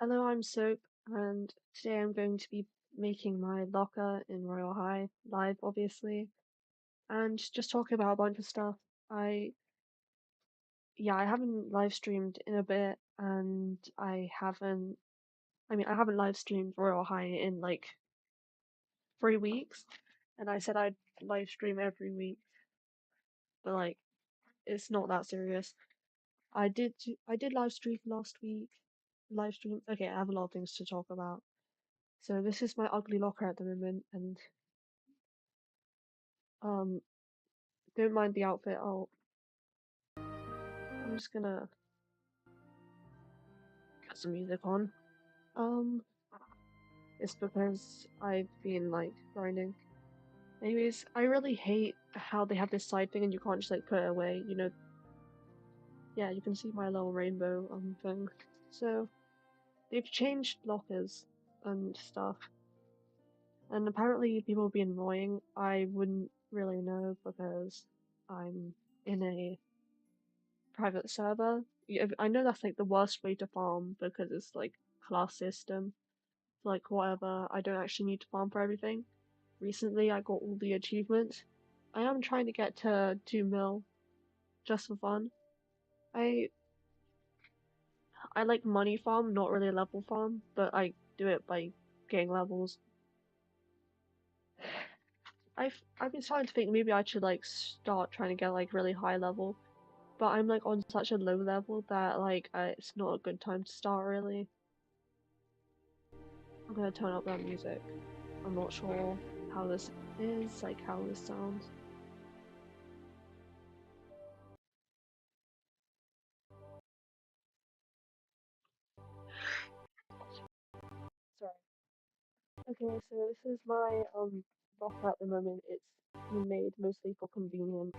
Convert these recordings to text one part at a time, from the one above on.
Hello, I'm Soap, and today I'm going to be making my locker in Royal High live, obviously, and just talking about a bunch of stuff. I, yeah, I haven't live streamed in a bit, and I haven't live streamed Royal High in like 3 weeks, and I said I'd live stream every week, but like, it's not that serious. I did live stream last week. Live stream. Okay, I have a lot of things to talk about. So this is my ugly locker at the moment, and um. don't mind the outfit. I'm just gonna get some music on. Um, it's because I've been like grinding. Anyways, I really hate how they have this side thing and you can't just like put it away. Yeah, you can see my little rainbow thing. So they've changed lockers and stuff, and apparently people have been annoying. I wouldn't really know because I'm in a private server. Yeah, I know that's like the worst way to farm because it's like class system. Like whatever, I don't actually need to farm for everything. Recently, I got all the achievements. I am trying to get to 2 mil just for fun. I I like money farm, not really level farm, but I do it by getting levels. I've been starting to think maybe I should like start trying to get like really high level, but I'm like on such a low level that like it's not a good time to start really. I'm gonna turn up that music. I'm not sure how this is, like how this sounds. Sorry. Okay, so this is my locker at the moment. It's been made mostly for convenience.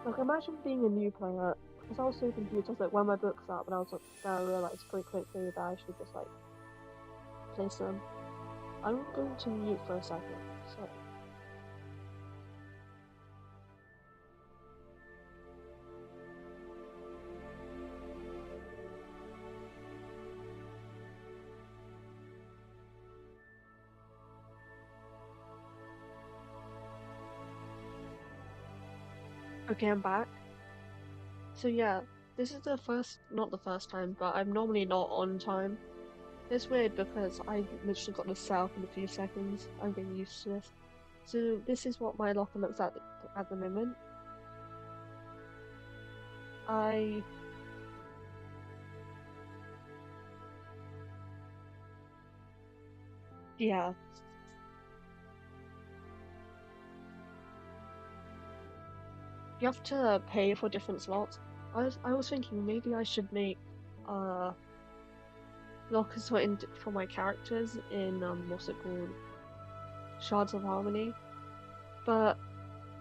Like imagine being a new player, because I was so confused. I was like, where are my books at? But I was like, then I realized pretty quickly that I should just like place them. I'm going to mute for a second. So okay, I'm back. So yeah, this is the first, not the first time, but I'm normally not on time. It's weird because I literally got this set up in a few seconds. I'm getting used to this. So this is what my locker looks at the moment. I yeah, you have to pay for different slots. I was thinking maybe I should make uh lockers for my characters in what's it called? Shards of Harmony. But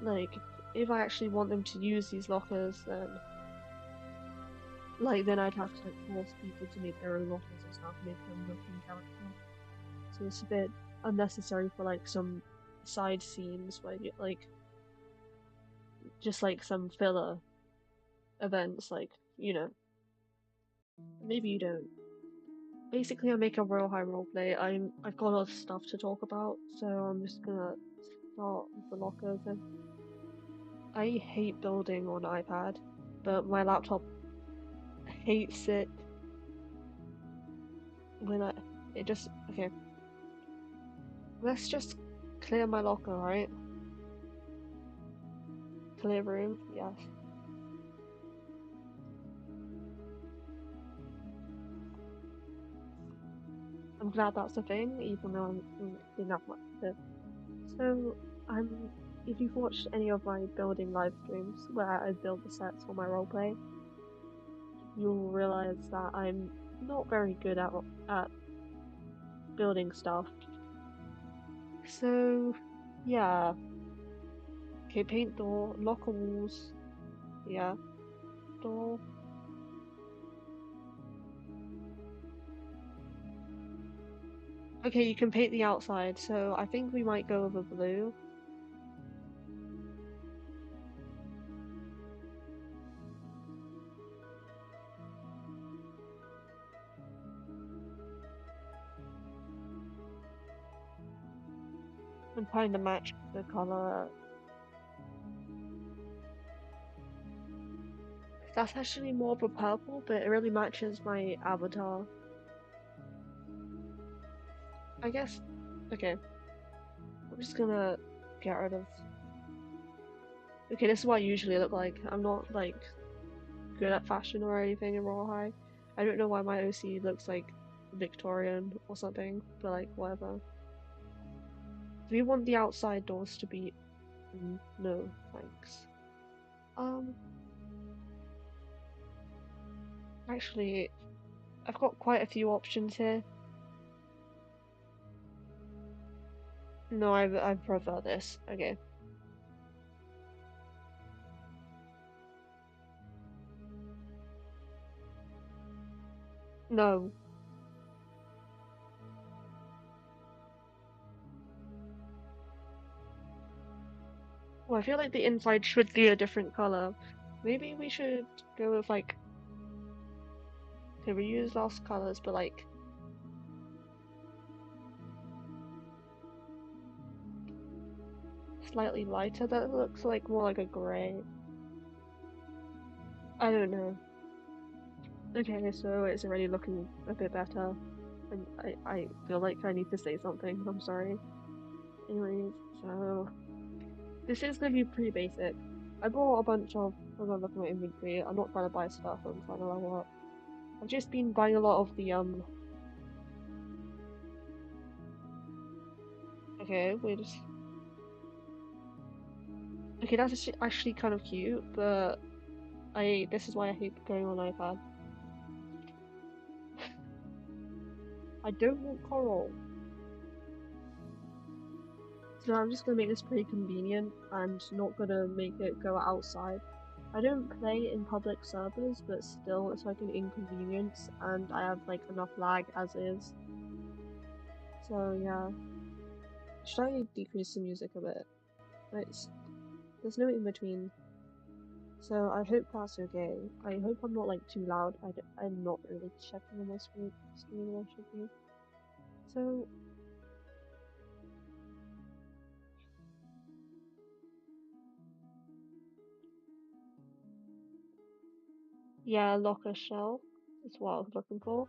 like if I actually want them to use these lockers then I'd have to like force people to make their own lockers and stuff, make them look in character. So it's a bit unnecessary for like some side scenes where you like just like some filler events maybe you don't. Basically, I make a real high roleplay. I've got a lot of stuff to talk about, so I'm just gonna start with the lockers. And I hate building on iPad, but my laptop hates it when I. It just okay. Let's just clear my locker, right? Clear room, yes. I'm glad that's a thing, even though I didn't have much to. So I'm. If you've watched any of my building live streams where I build the sets for my roleplay, you'll realize that I'm not very good at building stuff. So, yeah. Okay, paint door, locker walls. Yeah, door. Okay, you can paint the outside, so I think we might go over blue. I'm trying to match the color. That's actually more of a purple, but it really matches my avatar. I guess. Okay, I'm just gonna get rid of. Okay, this is what I usually look like. I'm not like good at fashion or anything in Royal High. I don't know why my OC looks like Victorian or something, but like whatever. Do we want the outside doors to be? No, thanks. Um, actually, I've got quite a few options here. No, I prefer this. Okay. No. Well, I feel like the inside should be a different color. Maybe we should go with like, okay, we use lost colors, but like slightly lighter. That looks like more like a gray. I don't know. Okay, so it's already looking a bit better. And I feel like I need to say something. I'm sorry. Anyways, so this is gonna be pretty basic. I bought a bunch of. I'm gonna look at my inventory. I'm not trying to buy stuff. I'm trying to level up. I've just been buying a lot of the Okay, wait. Okay, that's actually kind of cute, but this is why I hate going on iPad. I don't want coral. So I'm just gonna make this pretty convenient and not gonna make it go outside. I don't play in public servers, but still it's like an inconvenience and I have like enough lag as is. So yeah. Should I decrease the music a bit? There's no in between. So I hope that's okay. I hope I'm not like too loud. I'm not really checking on my screen when I should be. So yeah, locker shelf is what I was looking for.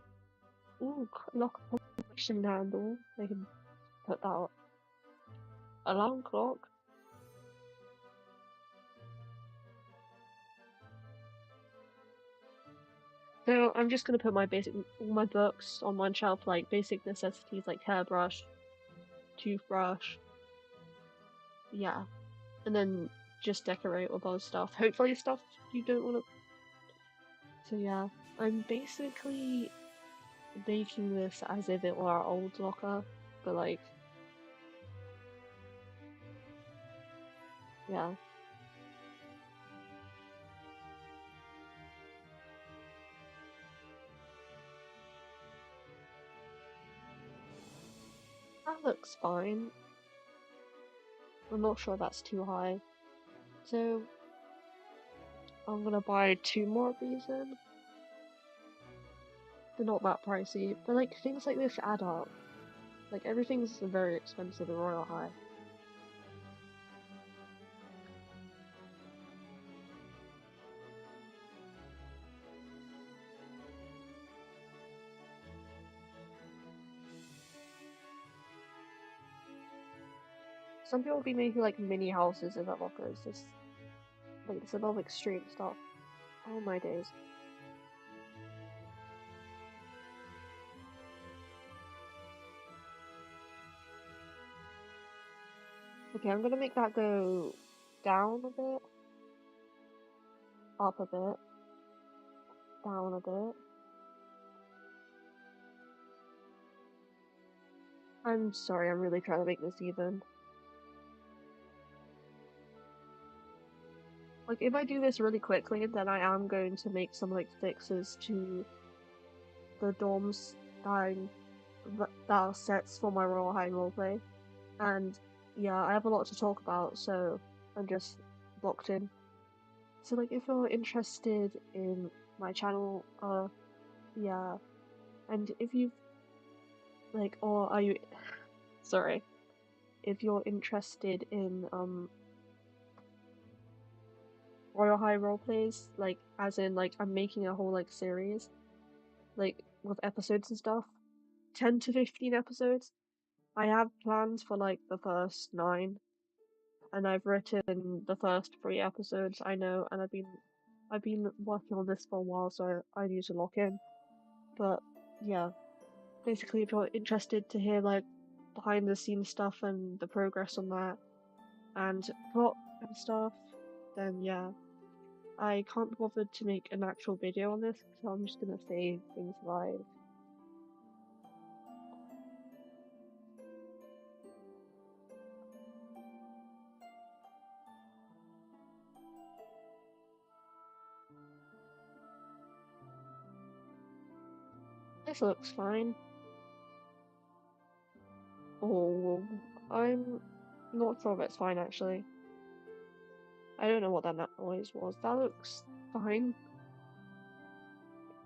Ooh, locker collection handle. I can put that up. Alarm clock. So I'm just gonna put all my books on one shelf, like basic necessities like hairbrush, toothbrush, yeah, and then just decorate with other stuff. Hopefully stuff you don't want to. So yeah, I'm basically making this as if it were our old locker, but like, yeah, that looks fine. I'm not sure that's too high. So I'm gonna buy two more of these in. They're not that pricey, but like things like this add up. Like everything's very expensive in Royal High. Some people be making like mini houses in their lockers. It's a lot of extreme stuff. Oh my days. Okay, I'm gonna make that go down a bit, up a bit, down a bit. I'm sorry, I'm really trying to make this even. Like, if I do this really quickly, then I am going to make some, like, fixes to the dorms that are sets for my Royal High roleplay. And, yeah, I have a lot to talk about, so I'm just locked in. So, like, if you're interested in my channel, yeah, and if you, like, or are you, sorry. if you're interested in Royal High roleplays, like as in like I'm making a whole like series, like with episodes and stuff. 10 to 15 episodes. I have plans for like the first 9, and I've written the first 3 episodes, I know, and I've been working on this for a while, so I need to lock in. But yeah, basically if you're interested to hear like behind the scenes stuff and the progress on that and plot and stuff, then yeah. I can't be bothered to make an actual video on this, so I'm just gonna say things live. This looks fine. Oh, I'm not sure if it's fine actually. I don't know what that noise was. That looks fine.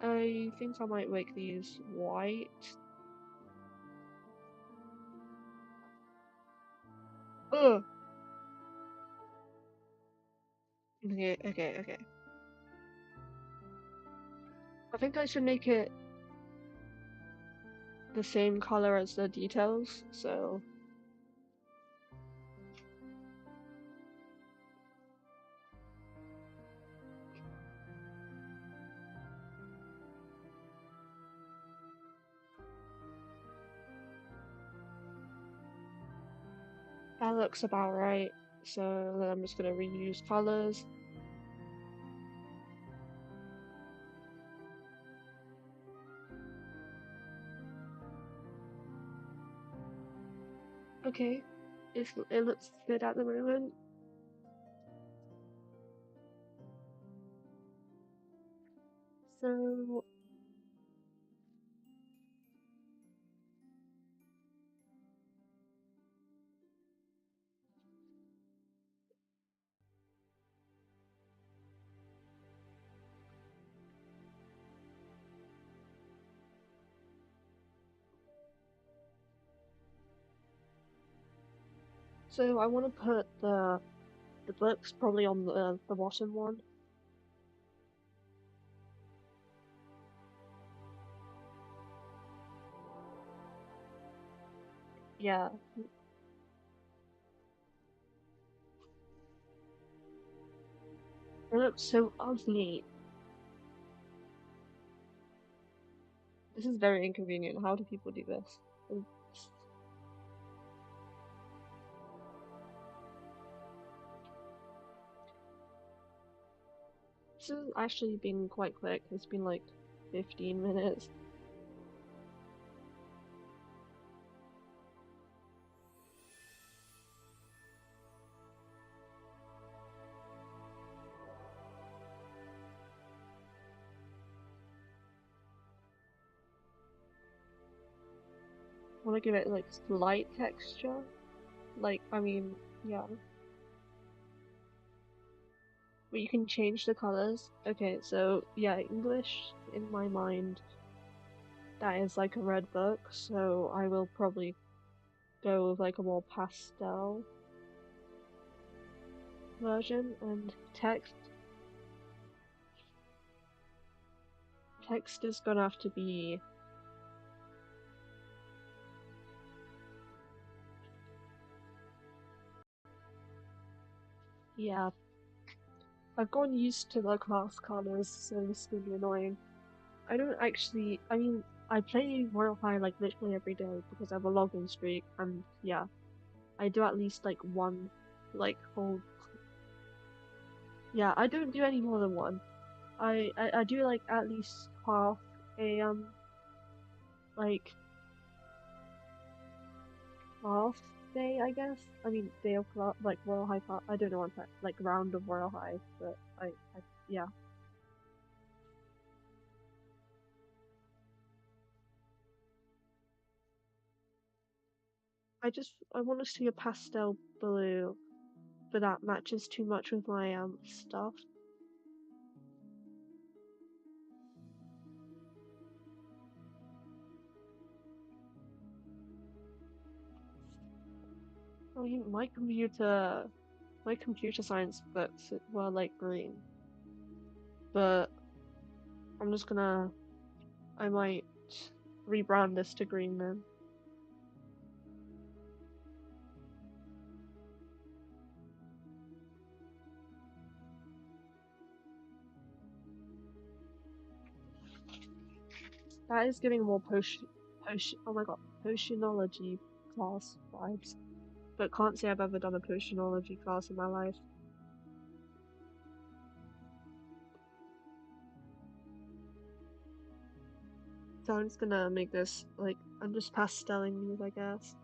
I think I might make these white. Ugh! Okay. I think I should make it the same color as the details, so that looks about right. So then I'm just gonna reuse colors. Okay, it looks good at the moment. So I want to put the books probably on the bottom one. Yeah, it looks so ugly. This is very inconvenient. How do people do this? This has actually been quite quick. It's been like 15 minutes. I want to give it like slight texture. Like, I mean, yeah. But you can change the colors. Okay, so yeah, English in my mind, that is like a red book, so I will probably go with like a more pastel version. And text is gonna have to be, yeah, I've gotten used to the class colors, so this is gonna be annoying. I don't actually, I mean, I play Royal High like literally every day because I have a login streak, and yeah, I do at least like one, like whole, yeah, I don't do any more than one. I do like at least half a like half day, I guess. I mean, day of like Royal High class. I don't know what that like round of Royal High, but yeah. I want to see a pastel blue, but that matches too much with my stuff. I mean, my computer science books were like green, but I'm just gonna, I might rebrand this to green then. That is giving more oh my god, potionology class vibes. But can't say I've ever done a potionology class in my life. So I'm just gonna make this, like, I'm just pasteling these, I guess.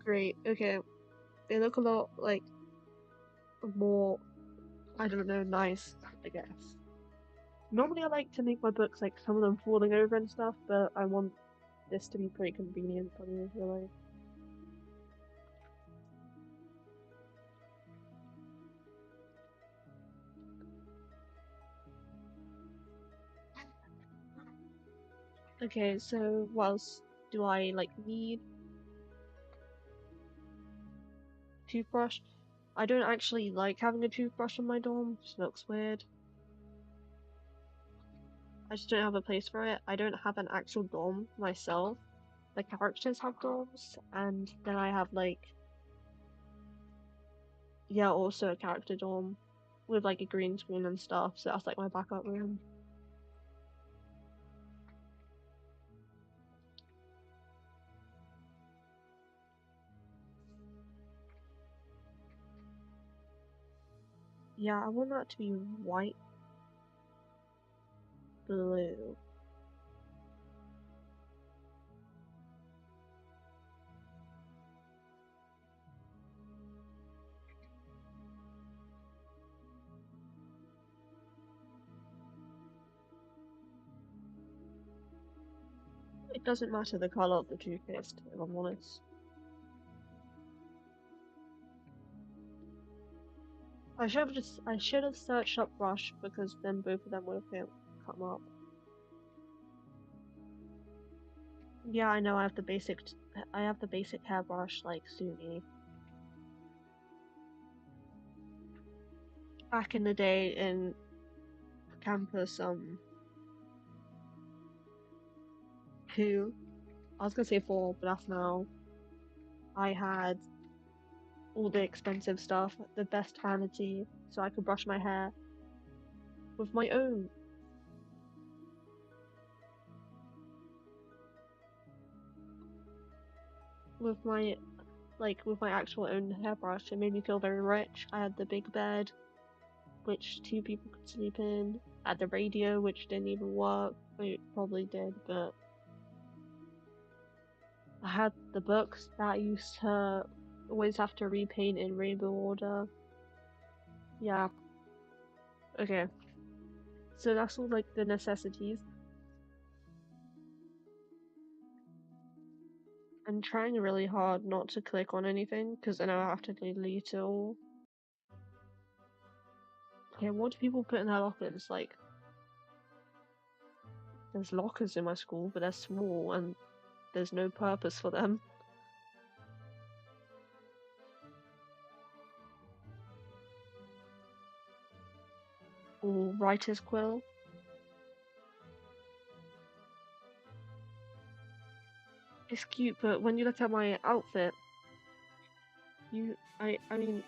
Great, okay. They look a lot, like, more, I don't know, nice, I guess. Normally I like to make my books, like, some of them falling over and stuff, but I want this to be pretty convenient for me, really. Okay, so what else do I, like, need? Toothbrush? I don't actually like having a toothbrush in my dorm, it just looks weird. I just don't have a place for it. I don't have an actual dorm myself. The characters have dorms, and then I have like, yeah, also a character dorm with like a green screen and stuff, so that's like my backup room. Yeah, I want that to be white, blue. It doesn't matter the color of the toothpaste, if I'm honest. I should have searched up brush because then both of them would have come up. Yeah, I know I have the basic hairbrush like Sumi. Back in the day in campus, two, I was gonna say four, but that's now. I had all the expensive stuff, the best vanity, so I could brush my hair with my own, with my with my actual own hairbrush. It made me feel very rich. I had the big bed, which two people could sleep in. I had the radio, which didn't even work. It probably did, but I had the books that I used to always have to repaint in rainbow order. Yeah, okay. So that's all like the necessities. I'm trying really hard not to click on anything because then I'll have to delete it all. Okay, what do people put in their lockers? Like, there's lockers in my school, but they're small and there's no purpose for them. Or writer's quill. It's cute, but when you look at my outfit, I mean,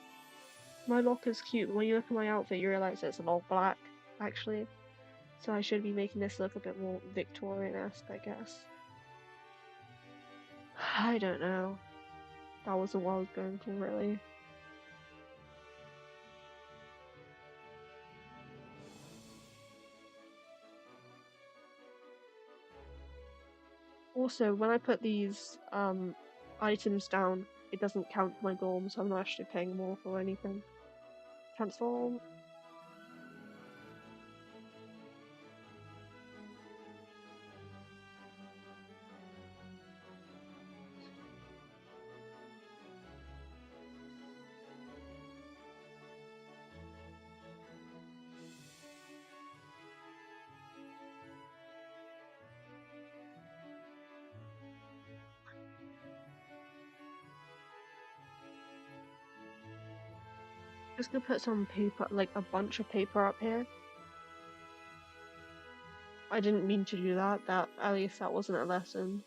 my locker's cute, but when you look at my outfit, you realize it's an all black, actually. So I should be making this look a bit more Victorian-esque, I guess. I don't know. That wasn't what I was going for, really. Also, when I put these items down, it doesn't count my dorm, so I'm not actually paying more for anything. Transform. Just gonna put some paper, like a bunch of paper up here. I didn't mean to do that. At least that wasn't a lesson.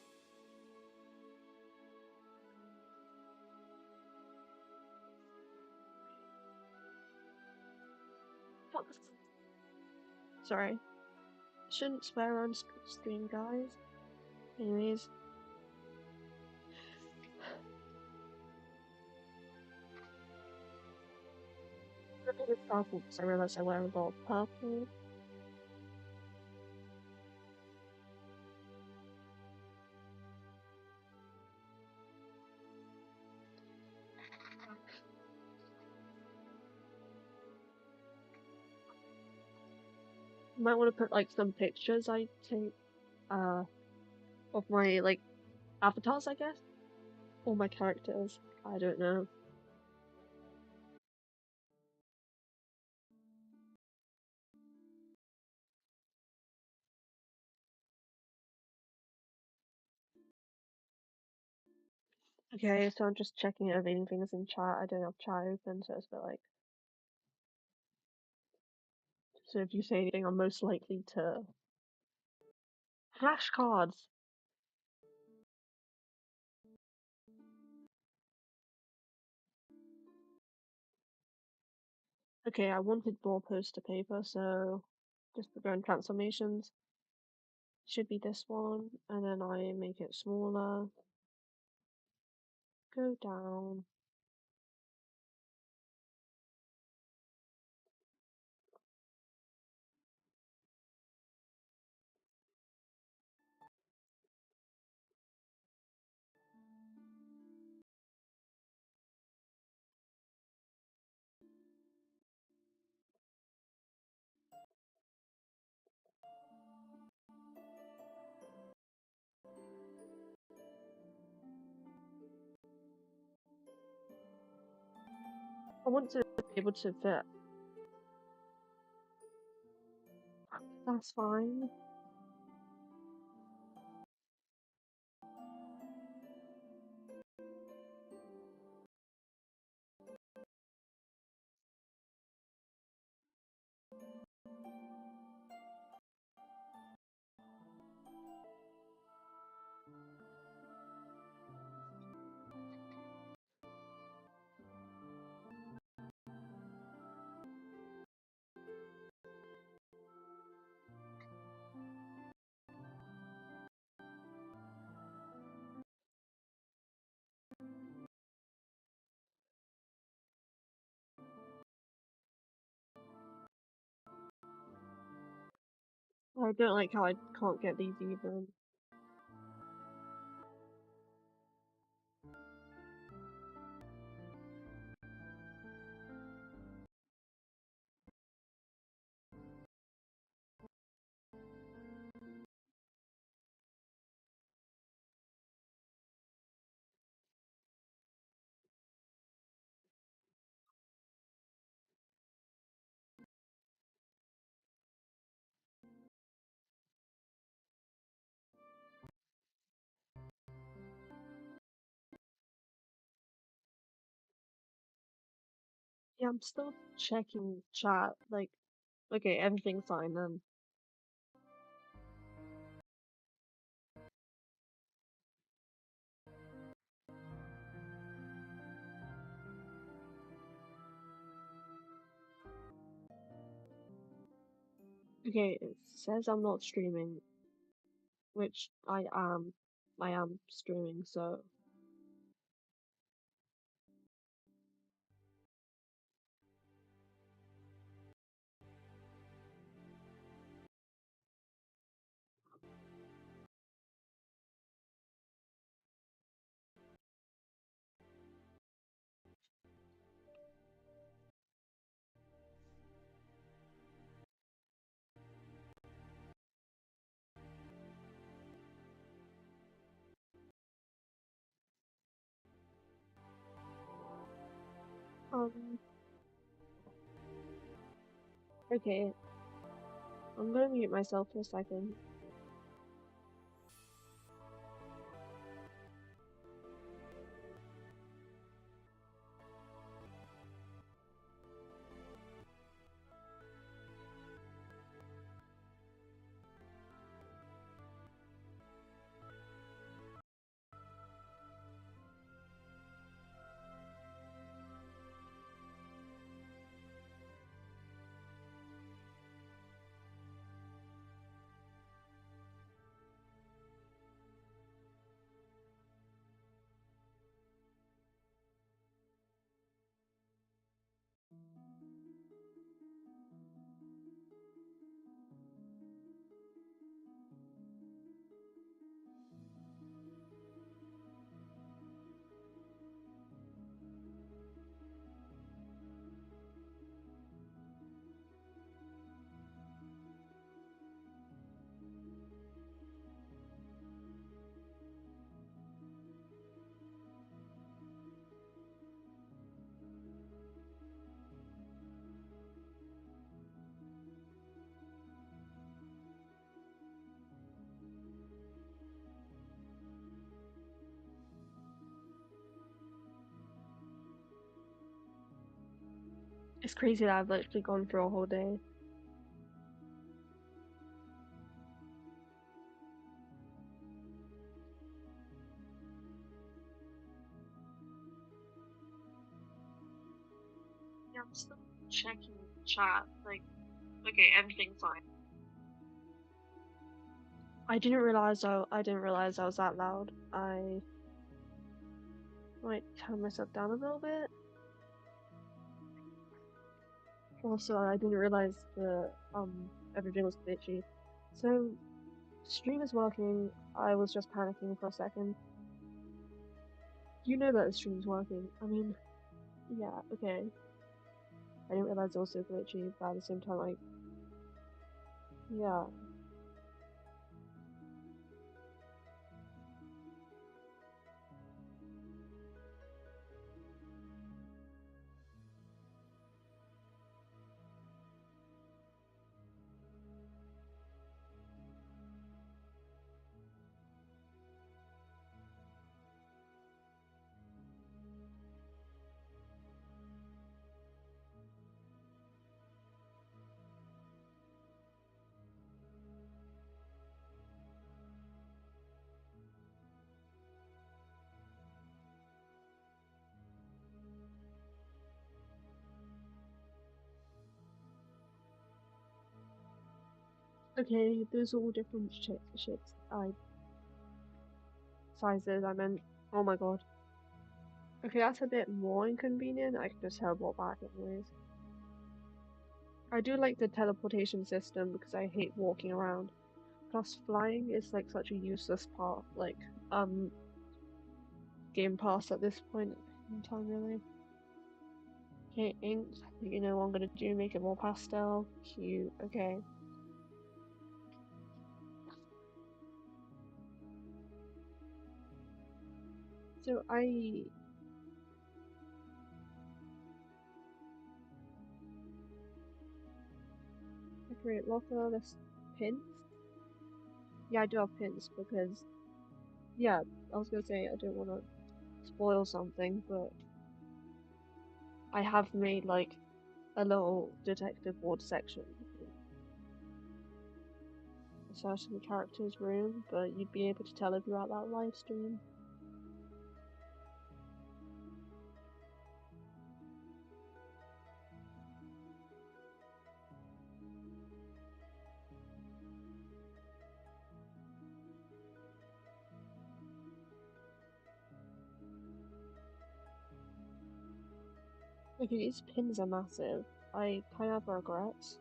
Sorry. Shouldn't swear on stream, guys. Anyways. Repeated purple because I realized I wear a lot of purple. You might want to put like some pictures I take of my like avatars, I guess, or my characters. I don't know. Okay, so I'm just checking if anything's in chat. I don't have chat open, so it's a bit like. So if you say anything, I'm most likely to. Flashcards! Okay, I wanted more poster paper, so just put on transformations. Should be this one, and then I make it smaller. Go down. I want to be able to fit. That's fine. I don't like how I can't get these even. Yeah, I'm still checking chat. Like, okay, everything's fine then. Okay, it says I'm not streaming, which I am. I am streaming, so. Um, okay. I'm gonna mute myself for a second. It's crazy that I've literally gone through a whole day. Yeah, I'm still checking the chat. Like, okay, everything's fine. I didn't realize I was that loud. I might turn myself down a little bit. Also, I didn't realize the everything was glitchy. So, stream is working. I was just panicking for a second. You know that the stream's working. I mean, yeah, okay. I didn't realize it was so glitchy, but at the same time, like, yeah. Okay, those are all different shapes. Sizes, I meant. Oh my god. Okay, that's a bit more inconvenient. I can just teleport back anyways. I do like the teleportation system because I hate walking around. Plus, flying is like such a useless part, like, game pass at this point in time, really. Okay, ink. You know what I'm gonna do? Make it more pastel. Cute. Okay. So I create locker. This pins. Yeah, I do have pins because yeah, I was gonna say I don't want to spoil something, but I have made like a little detective board section in a certain character's room, but you'd be able to tell if you're at that live stream. Okay, these pins are massive. I kind of have regrets.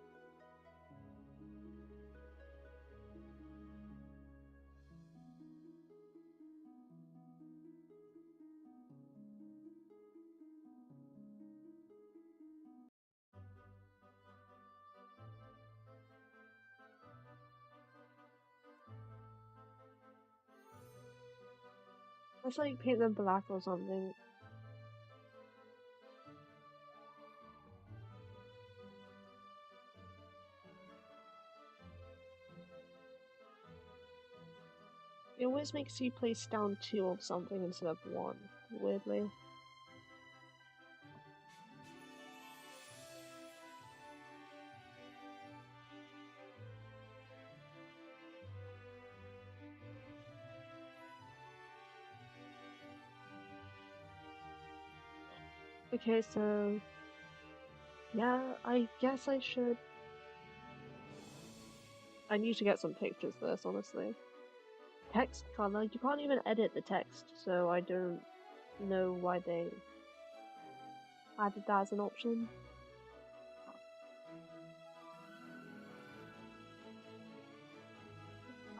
Let's like paint them black or something. It always makes you place down two of something instead of one, weirdly. Okay, so yeah, I guess I should. I need to get some pictures first, honestly. Text color, you can't even edit the text, so I don't know why they added that as an option.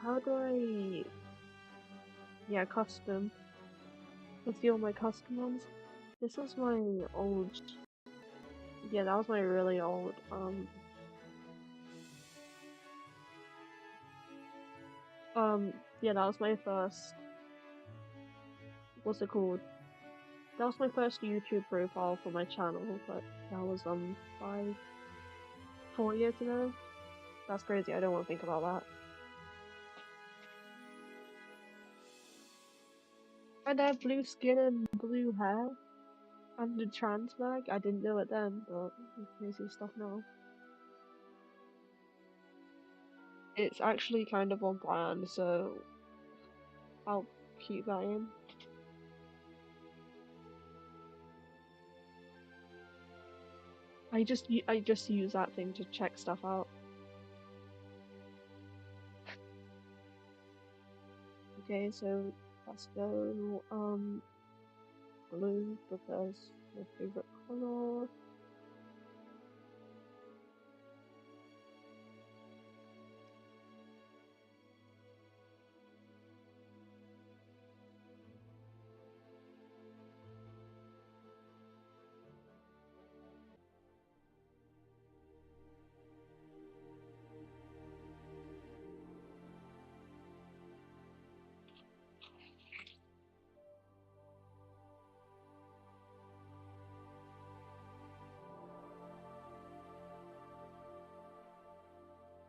How do I... Yeah, custom. Let's see all my custom ones. This was my old... Yeah, that was my really old, yeah, that was my first... What's it called? That was my first YouTube profile for my channel, but that was, 4 years ago. That's crazy, I don't want to think about that. And I have blue skin and blue hair. And the trans mag, I didn't know it then, but you see stuff now. It's actually kind of on brand, so I'll keep that in. I just use that thing to check stuff out. Okay, so let's go blue because my favorite color.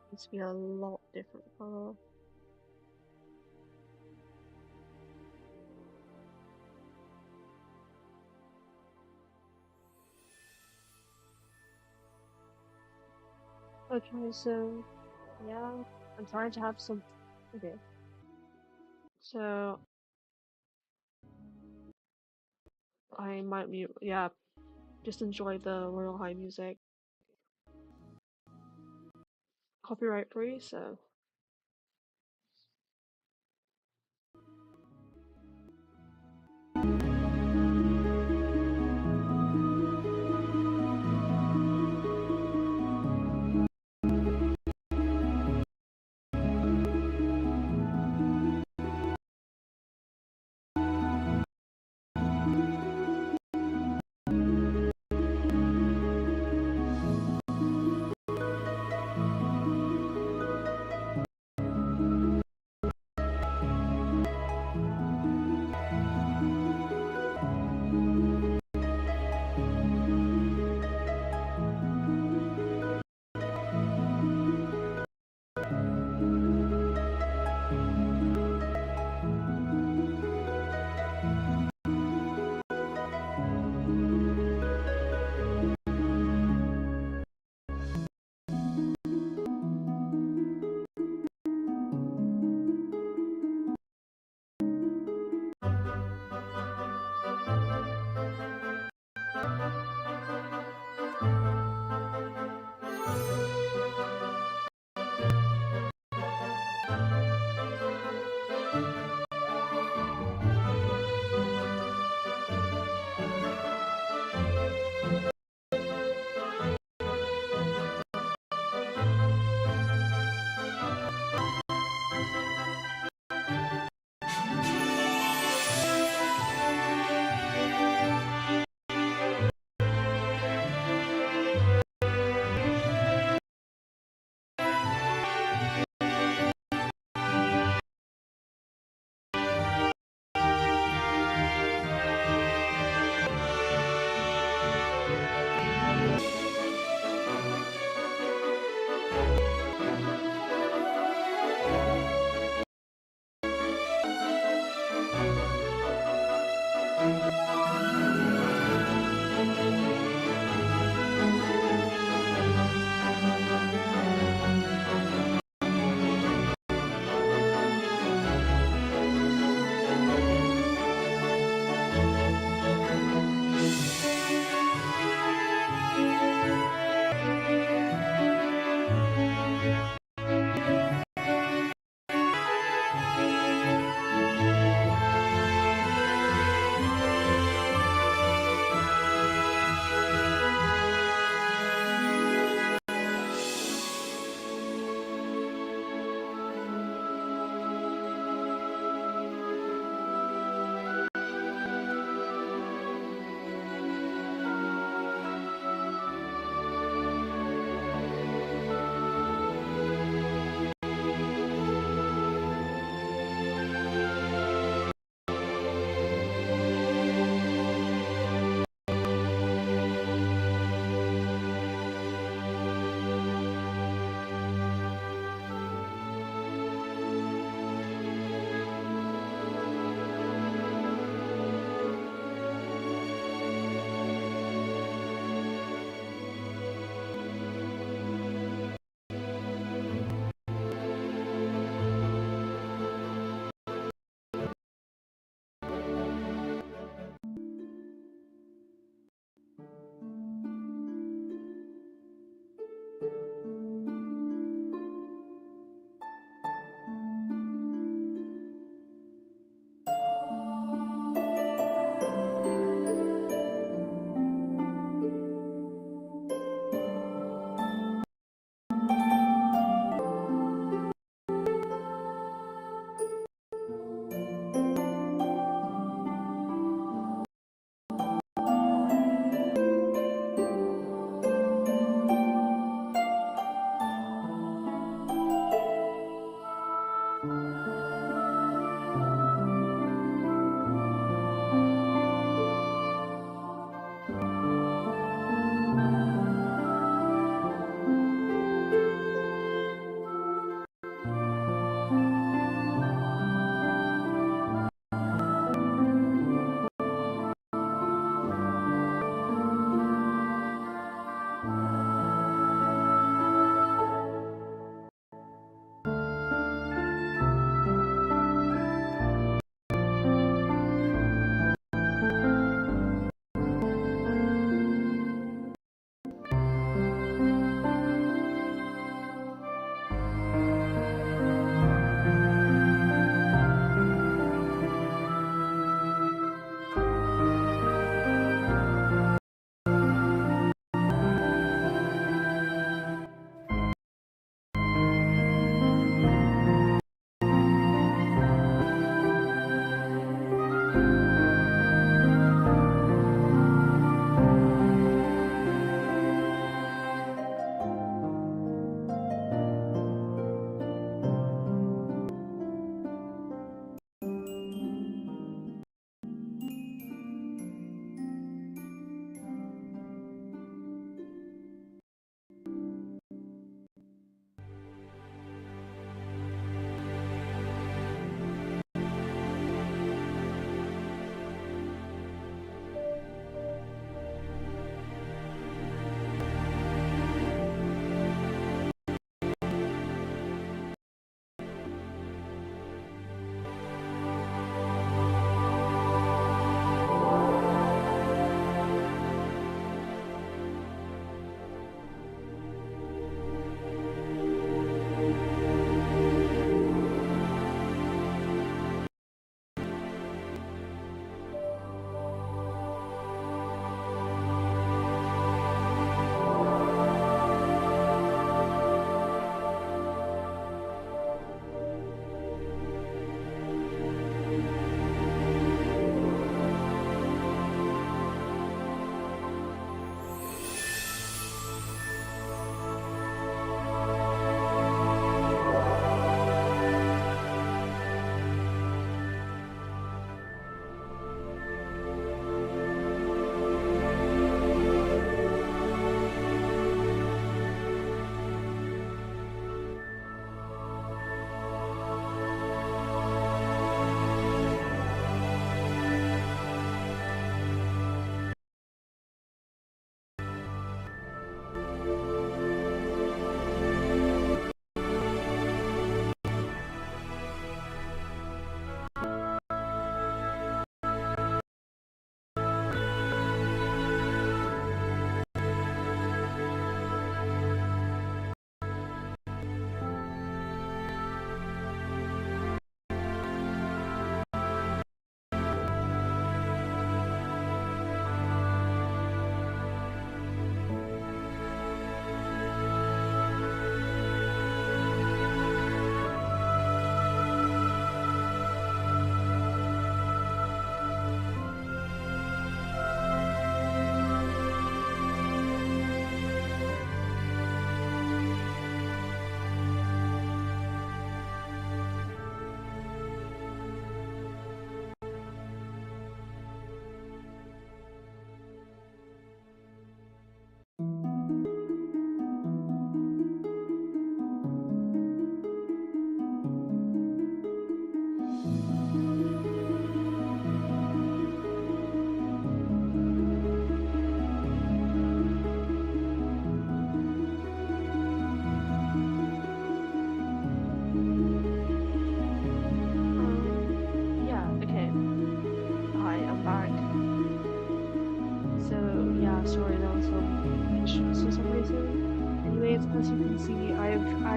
Needs to be a lot different color. Okay, so yeah, I'm trying to have some. Okay, so I might mute. Yeah, just enjoy the Royal High music. Copyright free, so.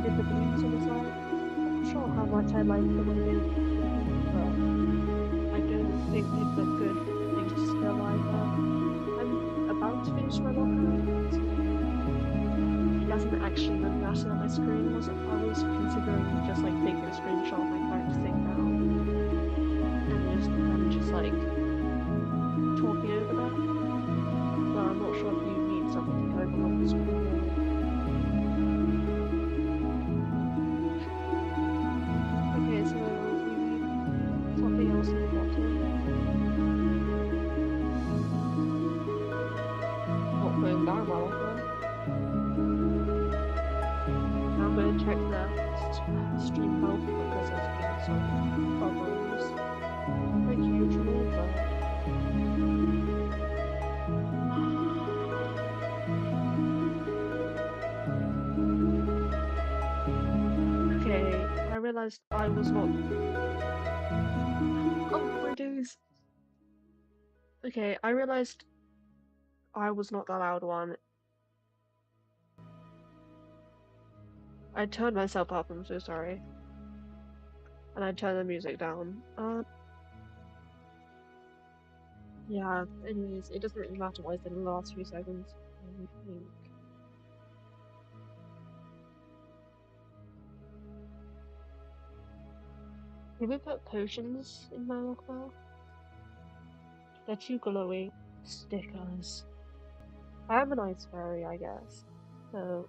added the balloons on the side. I'm not sure how much I like the way they look looking, but I don't think they'd look good being still either. I'm about to finish my lockout, so it doesn't actually really matter that my screen was. I was considering just like taking a screenshot of my character sitting down and just kind of just like talking over that. But I'm not sure if you need something to go over on the screen or. Okay, so we need something else in the bottom. Not putting down my locker. I'm going to check the stream health because there's been some bubbles. Like usual, but. Okay, I realized I was not. Oh my days! Okay, I realized I was not the loud one. I turned myself up, I'm so sorry. And I turned the music down. Yeah, anyways, it doesn't really matter what I said in the last few seconds. I think. Can we put potions in my locker? They're too glowy. Stickers. I am an ice fairy, I guess. So.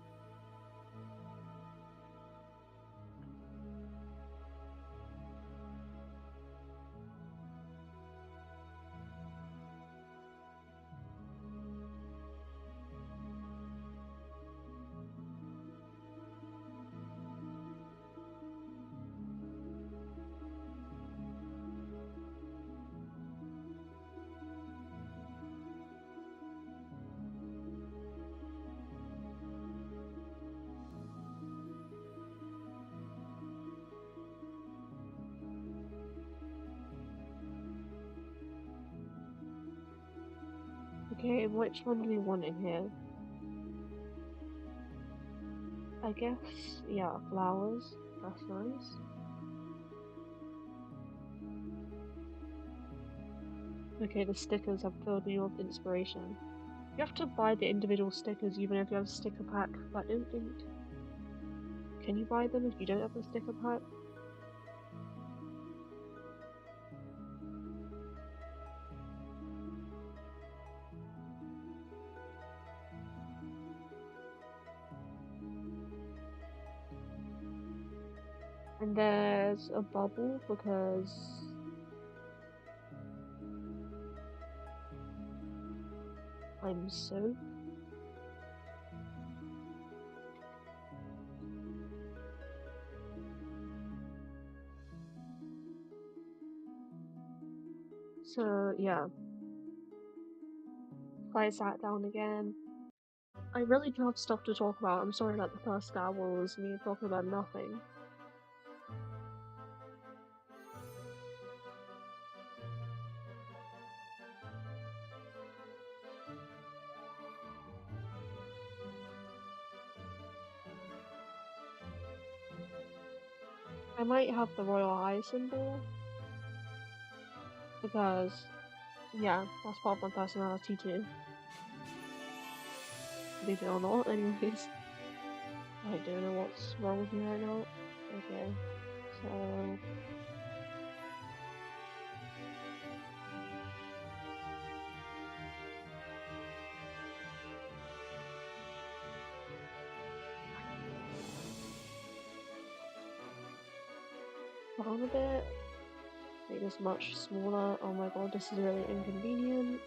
Okay, which one do we want in here? I guess, yeah, flowers. That's nice. Okay, the stickers have filled me with inspiration. You have to buy the individual stickers even if you have a sticker pack, but I don't think. Can you buy them if you don't have a sticker pack? And there's a bubble because I'm soap. So yeah. I sat down again. I really do have stuff to talk about. I'm sorry that the first hour was me talking about nothing. I might have the royal eye symbol because, yeah, that's part of my personality too. Believe it or not, anyways. I don't know what's wrong with me right now. Okay, so. Down a bit. Make this much smaller. Oh my god, this is really inconvenient.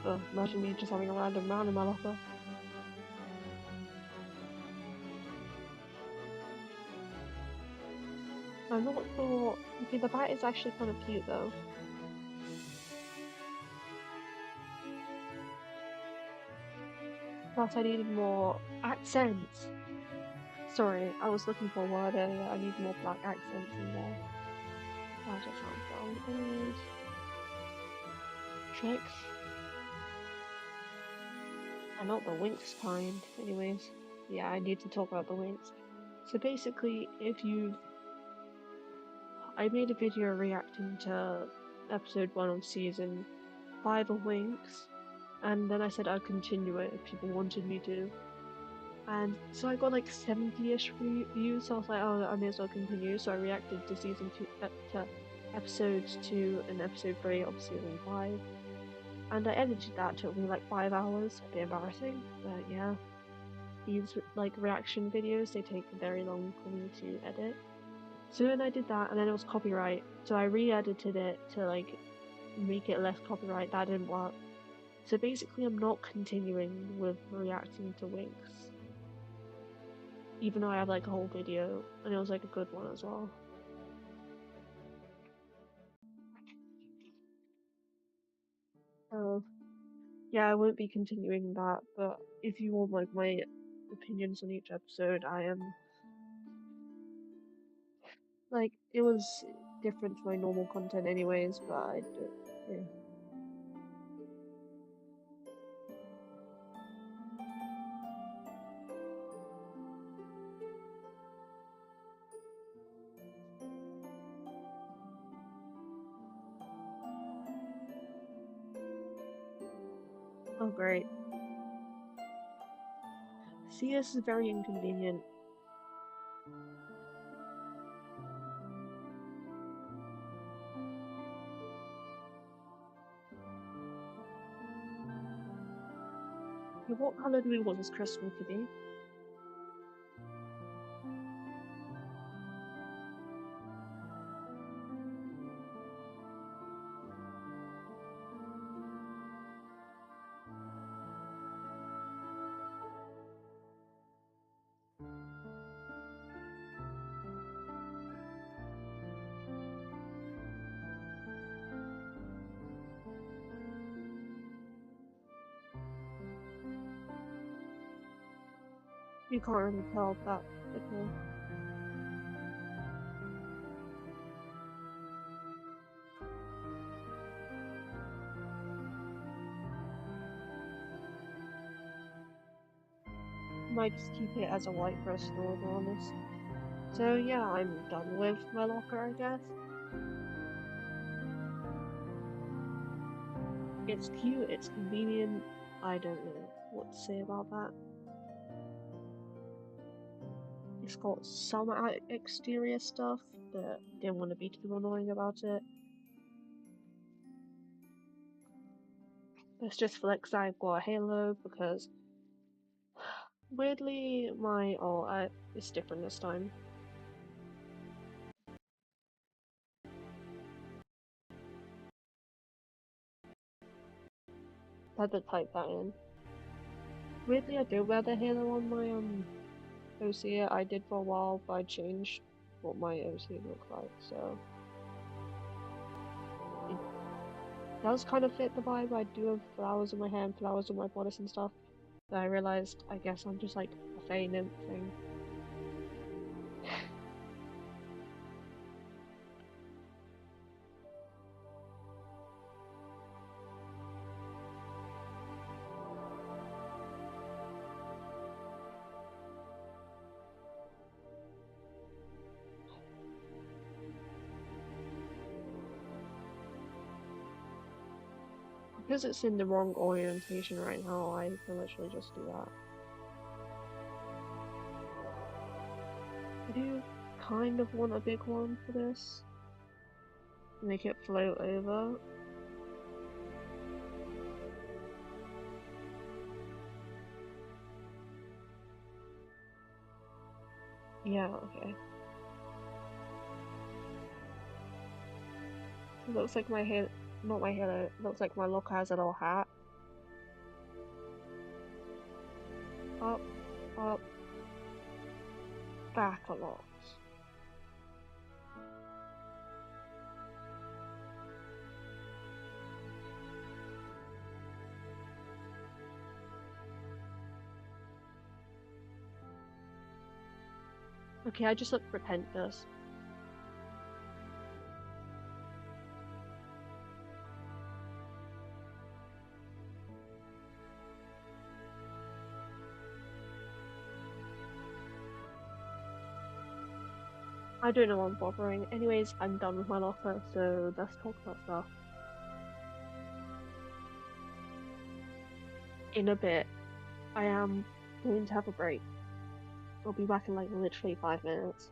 Ugh, imagine me just having a random man in my locker. I'm not sure. Okay, the bat is actually kind of cute though. But I needed more accents. Sorry, I was looking for a word earlier. I need more black accents in there. That just sounds dumb. Anyways. tricks. And not the winks kind, anyways. Yeah, I need to talk about the winks. So basically, I made a video reacting to episode 1 of season 5 of Winx, and then I said I'd continue it if people wanted me to. And so I got like 70-ish views, so I was like, oh, I may as well continue. So I reacted to season 2, to episodes 2 and episode 3 of season 5. And I edited that, took me like 5 hours, a bit embarrassing, but yeah. These like reaction videos, they take very long for me to edit. So then I did that, and then it was copyright. So I re-edited it to like make it less copyright. That didn't work. So basically, I'm not continuing with reacting to Winx, even though I have like a whole video, and it was like a good one as well. So yeah, I won't be continuing that. But if you want like my opinions on each episode, I am like it was different to my normal content anyways. But I do, yeah. Oh great. See, this is very inconvenient. What color do we want this crystal to be? You can't really tell that. Okay. Might just keep it as a white crystal, to be honest. So yeah, I'm done with my locker, I guess. It's cute, it's convenient. I don't know what to say about that. It's got some exterior stuff, but didn't want to be too annoying about it. It's just flex I've got a halo because weirdly it's different this time. I had to type that in. Weirdly, I do wear the halo on my OC. I did for a while, but I changed what my OC looked like, so it does kind of fit the vibe. I do have flowers in my hair and flowers on my bodice and stuff. But I realized, I guess I'm just like a Fae nymph thing. Because it's in the wrong orientation right now, I can literally just do that. I do kind of want a big one for this. Make it float over. Yeah, okay. It looks like my hair, not my hair, it looks like my locker has a little hat. Up, up, back a lot. Okay, I just look pretentious. I don't know why I'm bothering. Anyways, I'm done with my locker, so let's talk about stuff. In a bit, I am going to have a break. I'll be back in like literally 5 minutes.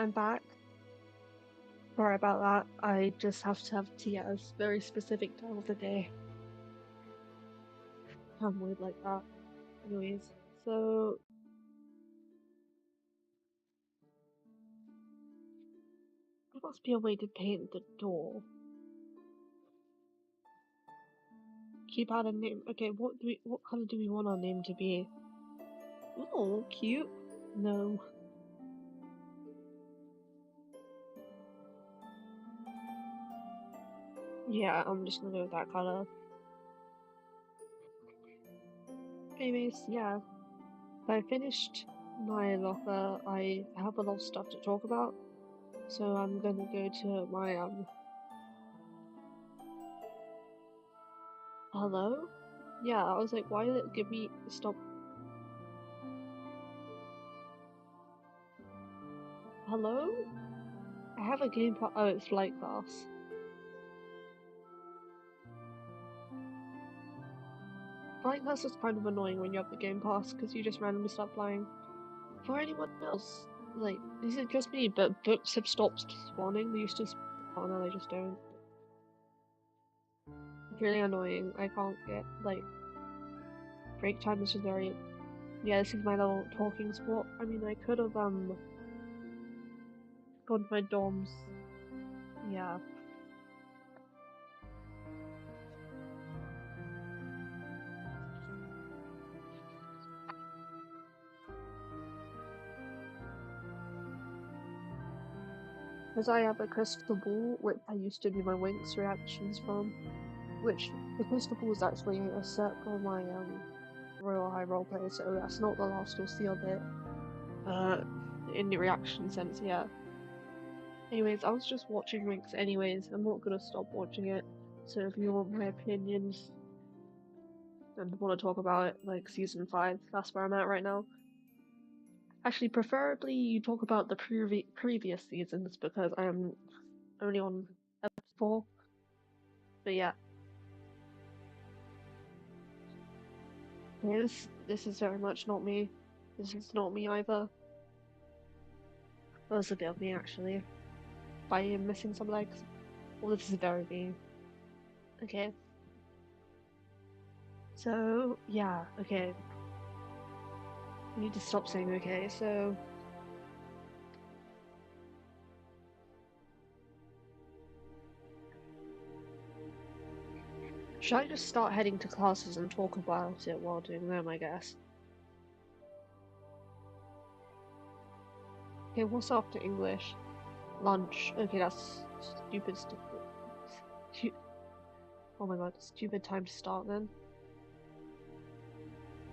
I'm back. Sorry about that. I just have to have tea at a very specific time of the day. I'm weird like that. Anyways, so there must be a way to paint the door. Keep out a name. Okay, what color do we want our name to be? Oh, cute. No. Yeah, I'm just gonna go with that color. Anyways, yeah. I finished my locker. I have a lot of stuff to talk about. So I'm gonna go to my hello? Yeah, I was like, why did it give me stop? Hello? I have a game part. Oh, it's flight class. Flight class is kind of annoying when you have the game pass because you just randomly start flying. For anyone else, like, is it just me? But books have stopped spawning. They used to spawn, now they just don't. It's really annoying. I can't get like break time is just very. Yeah, this is my little talking spot. I mean, I could have gone to my dorms. Yeah. Because I have a crystal ball, which I used to do my Winx reactions from, which the crystal ball is actually a set for my Royal High roleplay, so that's not the last you'll see of it. In the reaction sense, yeah. Anyways, I was just watching Winx anyways, I'm not gonna stop watching it, so if you want my opinions and want to talk about it, like season 5, that's where I'm at right now. Actually, preferably you talk about the previous seasons because I am only on episode 4. But yeah, this is very much not me. This is not me either. Well, it's a bit of me actually. By missing some legs. Well, this is very me. Okay. So yeah, okay. I need to stop saying okay. So should I just start heading to classes and talk about it while doing them? I guess. Okay, what's after English? Lunch. Okay, that's stupid. Oh my god, stupid time to start then.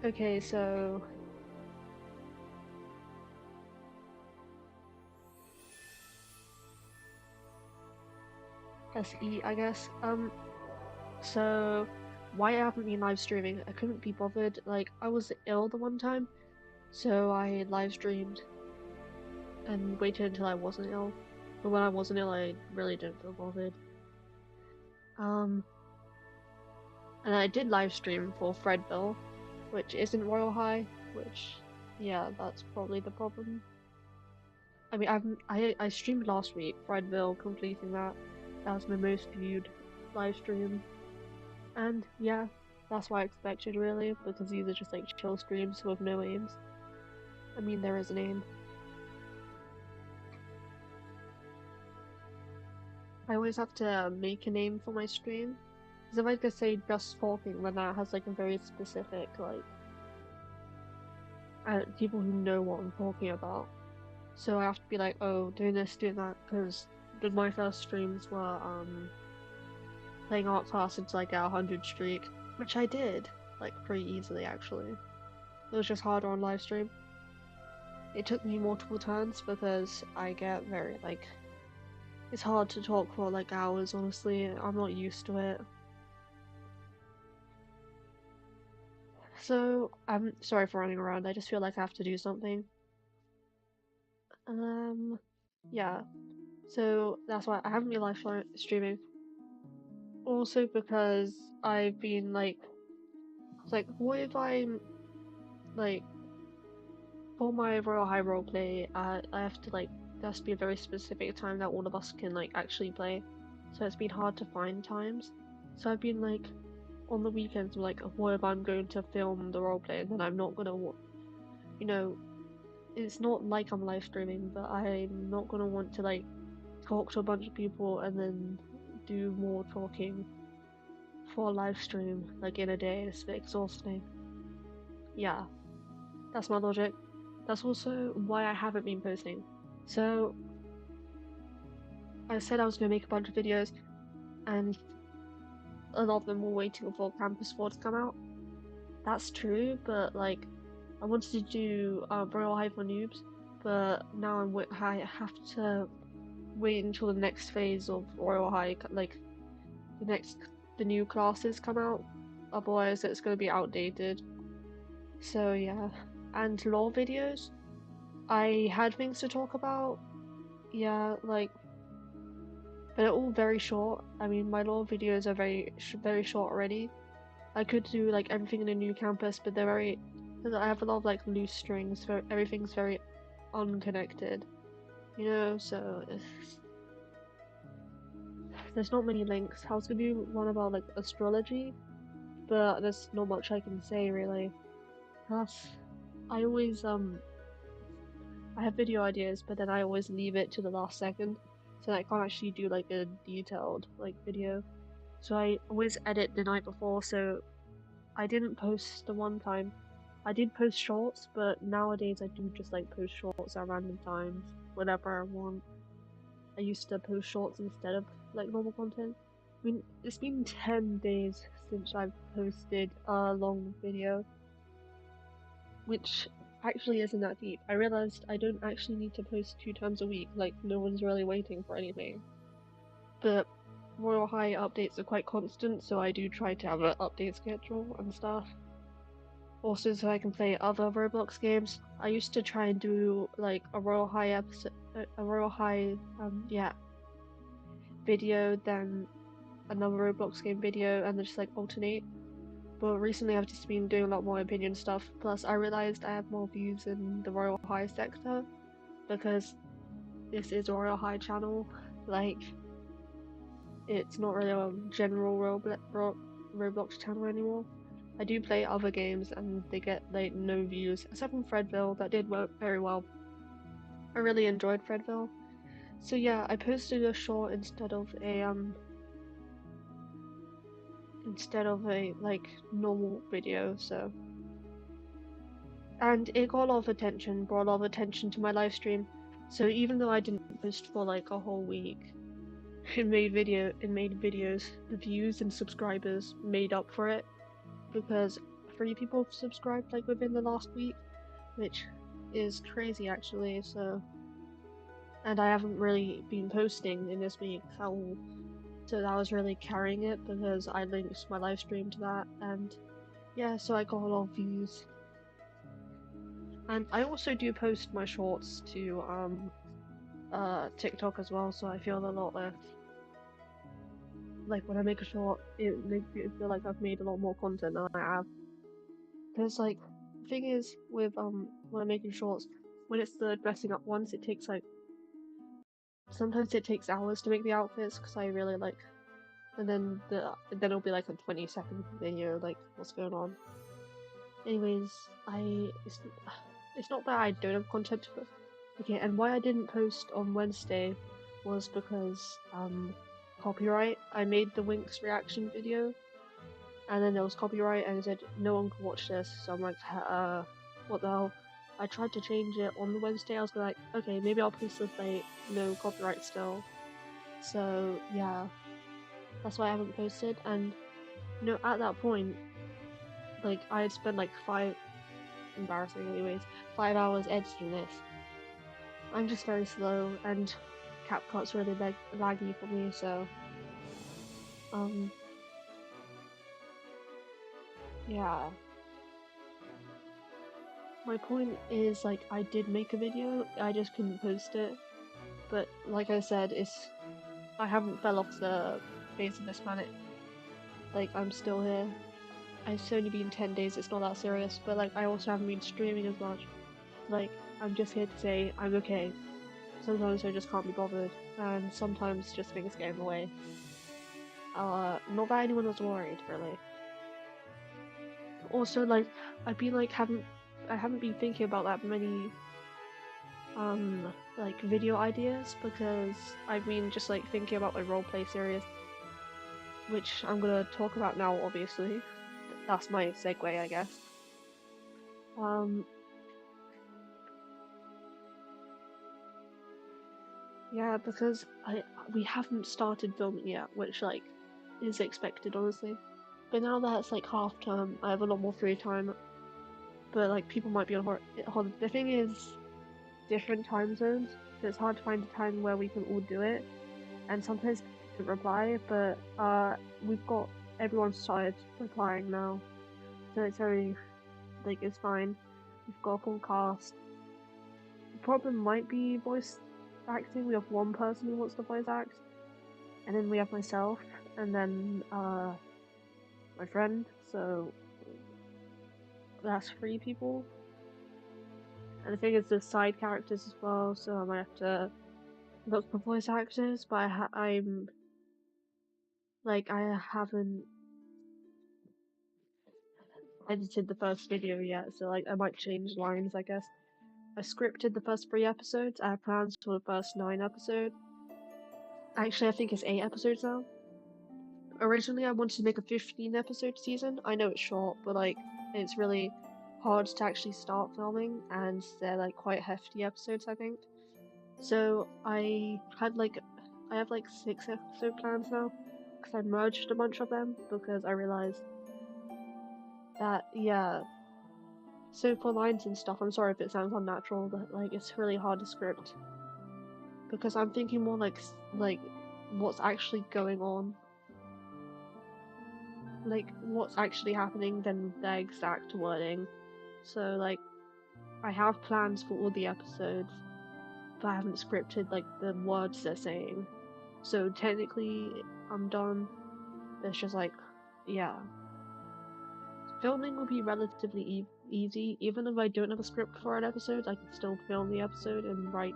Okay, so SE, I guess. So why I haven't been live streaming? I couldn't be bothered. Like, I was ill the one time, so I live streamed and waited until I wasn't ill. But when I wasn't ill, I really didn't feel bothered. And I did live stream for Fredville, which isn't Royal High, which, yeah, that's probably the problem. I mean, I streamed last week, Fredville, completing that. That was my most viewed live stream. And yeah, that's what I expected really, because these are just like chill streams with no aims. I mean, there is an aim. I always have to make a name for my stream. Because if I could say just talking, then that has like a very specific, like, people who know what I'm talking about. So I have to be like, oh, doing this, doing that, because my first streams were, playing art class until I get 100 streak, which I did, like, pretty easily actually. It was just harder on live stream. It took me multiple turns because I get very, like, it's hard to talk for like hours, honestly. I'm not used to it. So, I'm sorry for running around, I just feel like I have to do something. Yeah. So, that's why I haven't been live streaming. Also because I've been like, it's like, what if I'm, like, for my Royal High roleplay, I have to, like, there has to be a very specific time that all of us can like actually play. So it's been hard to find times. So I've been like on the weekends, I'm like, what if I'm going to film the roleplay and then I'm not gonna, you know, it's not like I'm live streaming, but I'm not gonna want to like talk to a bunch of people and then do more talking for a live stream like in a day. It's a bit exhausting. Yeah, that's my logic. That's also why I haven't been posting. So I said I was gonna make a bunch of videos, and a lot of them were waiting for Campus 4 to come out. That's true, but like I wanted to do Royal High for noobs, but now I have to wait until the next phase of Royal High, like the new classes come out. Otherwise, it's gonna be outdated. So yeah, and lore videos. I had things to talk about. Yeah, like, but they're all very short. I mean, my lore videos are very short already. I could do like everything in a new campus, but they're very. I have a lot of like loose strings, so everything's very unconnected. You know, so there's not many links. I was gonna do one about like astrology, but there's not much I can say really. Plus, I always I have video ideas, but then I always leave it to the last second, so I can't actually do like a detailed like video. So I always edit the night before, so I didn't post the one time. I did post shorts, but nowadays I do just like post shorts at random times, whenever I want. I used to post shorts instead of like normal content. I mean, it's been 10 days since I've posted a long video, which actually isn't that deep. I realized I don't actually need to post 2 times a week, like, no one's really waiting for anything. But Royal High updates are quite constant, so I do try to have an update schedule and stuff. Also, so I can play other Roblox games. I used to try and do like a Royal High episode, a Royal High, yeah, video, then another Roblox game video, and then just like alternate. But recently I've just been doing a lot more opinion stuff. Plus, I realized I have more views in the Royal High sector because this is a Royal High channel. Like, it's not really a general Roblox channel anymore. I do play other games and they get like no views, except from Fredville, that did work very well. I really enjoyed Fredville. So yeah, I posted a short instead of a like normal video, so and it got a lot of attention, brought a lot of attention to my live stream. So even though I didn't post for like a whole week, it made videos. The views and subscribers made up for it because 3 people subscribed like within the last week, which is crazy actually. So, and I haven't really been posting in this week. So that was really carrying it because I linked my live stream to that, and yeah, so I got a lot of views. And I also do post my shorts to TikTok as well, so I feel a lot less like when I make a short, it makes me feel like I've made a lot more content than I have. Because like the thing is with when I'm making shorts, when it's the dressing up ones, it takes like sometimes it takes hours to make the outfits because I really like, and then it'll be like a 20-second video like what's going on. Anyways, it's not that I don't have content to put. Okay, and why I didn't post on Wednesday was because copyright. I made the Winx reaction video, and then there was copyright, and it said no one can watch this. So I'm like, what the hell? I tried to change it on the Wednesday. I was like, okay, maybe I'll post this late. No copyright still. So yeah, that's why I haven't posted. And you know, at that point, like I had spent like embarrassing anyways, 5 hours editing this. I'm just very slow, and CapCut's really laggy for me, so yeah. My point is like I did make a video, I just couldn't post it. But like I said, I haven't fell off the face of this planet. Like I'm still here. It's only been 10 days, it's not that serious, but like I also haven't been streaming as much. Like I'm just here to say I'm okay. sometimes I just can't be bothered, and sometimes just things get in the way. Not that anyone was worried, really. Also, like, I've been like I haven't been thinking about that many like video ideas because I've been just like thinking about my roleplay series, which I'm gonna talk about now. Obviously, that's my segue, I guess. Yeah, because we haven't started filming yet, which like is expected, honestly. But now that it's like half term, I have a lot more free time. But like people might be on holiday. The thing is, different time zones, so it's hard to find a time where we can all do it. And sometimes people don't reply, but we've got everyone started replying now, so it's very like it's fine. We've got a full cast. The problem might be voice acting. We have one person who wants to voice act, and then we have myself, and then my friend. So that's 3 people. And the thing is, there's side characters as well, so I might have to look for voice actors. But I'm like I haven't edited the first video yet, so like I might change lines, I guess. I scripted the first 3 episodes. I have plans for the first 9 episodes. Actually, I think it's 8 episodes now. Originally, I wanted to make a 15 episode season. I know it's short, but like it's really hard to actually start filming, and they're like quite hefty episodes, I think. So I have like 6 episode plans now because I merged a bunch of them because I realized that yeah. So for lines and stuff, I'm sorry if it sounds unnatural, but like it's really hard to script because I'm thinking more like what's actually going on, like what's actually happening than the exact wording. So like I have plans for all the episodes, but I haven't scripted like the words they're saying. So technically I'm done. It's just like yeah. Filming will be relatively easy. Even if I don't have a script for an episode, I can still film the episode and write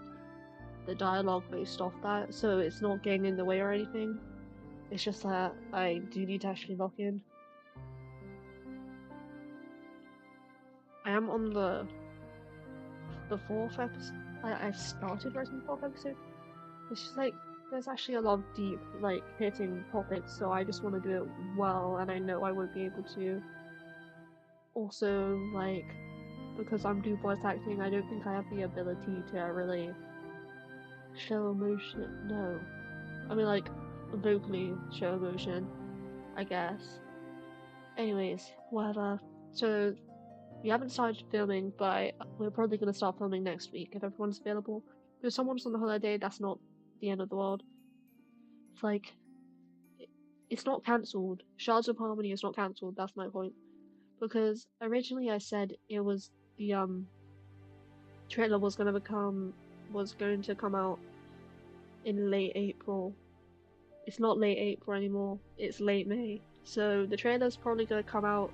the dialogue based off that, so it's not getting in the way or anything. It's just that I do need to actually lock in. I am on the 4th episode. I've started writing the 4th episode. It's just like there's actually a lot of deep, like hitting topics, so I just want to do it well, and I know I won't be able to. Also, like because I'm doing voice acting, I don't think I have the ability to really show emotion. No, I mean like vocally show emotion, I guess. Anyways, whatever. So we haven't started filming, but we're probably gonna start filming next week if everyone's available. If someone's on the holiday, that's not the end of the world. It's like it's not cancelled. Shards of Harmony is not cancelled. That's my point. Because originally I said it was the trailer was going to come out in late April. It's not late April anymore. It's late May. So the trailer's probably going to come out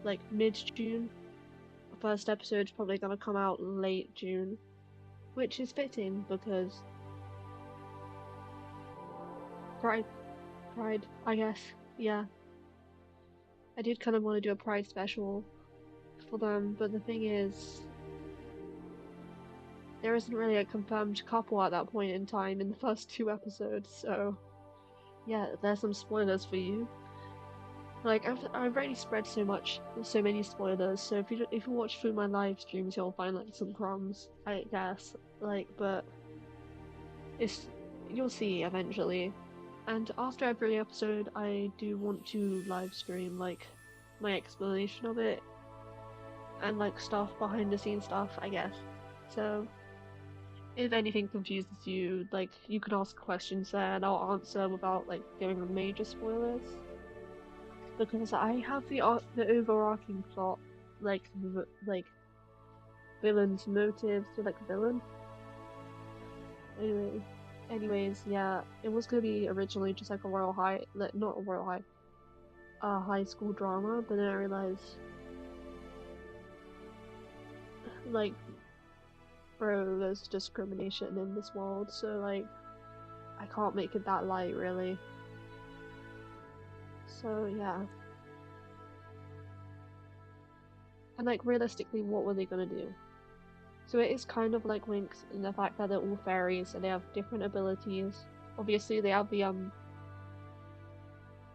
like mid-June. The first episode's probably going to come out late June, which is fitting because Pride, I guess. Yeah. I did kind of want to do a Pride special for them, but the thing is, there isn't really a confirmed couple at that point in time in the first 2 episodes, so yeah, there's some spoilers for you. Like I've already spread so many spoilers. So if you watch through my live streams, you'll find like some crumbs, I guess. Like, but you'll see eventually. And after every episode, I do want to live stream like my explanation of it and like stuff behind the scenes stuff, I guess. So if anything confuses you, like you can ask questions there and I'll answer without like giving major spoilers. Because I have the overarching plot, like villain's motives to like villain. Anyways, yeah, it was gonna be originally just like a not a royal high, a high school drama, but then I realized, like, bro, there's discrimination in this world, so like I can't make it that light really. So yeah. And like realistically, what were they gonna do? So it is kind of like Winx in the fact that they're all fairies and they have different abilities. Obviously, they have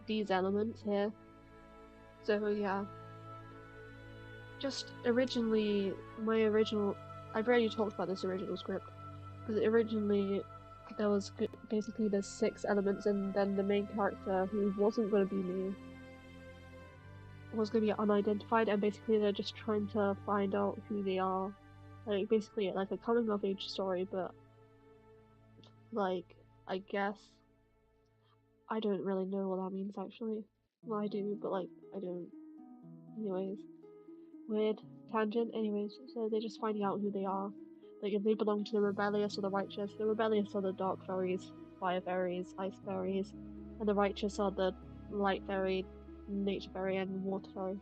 these elements here. So yeah, just originally I've already talked about this original script because originally there was basically there's 6 elements and then the main character who wasn't going to be me was going to be unidentified and basically they're just trying to find out who they are, like basically like a coming of age story, but like I guess I don't really know what that means actually. Well, I do, but like I don't. Anyways, weird tangent. Anyways, so they're just finding out who they are. Like if they belong to the rebellious or the righteous. The rebellious are the dark fairies, fire fairies, ice fairies, and the righteous are the light fairy, nature fairy, and water fairy.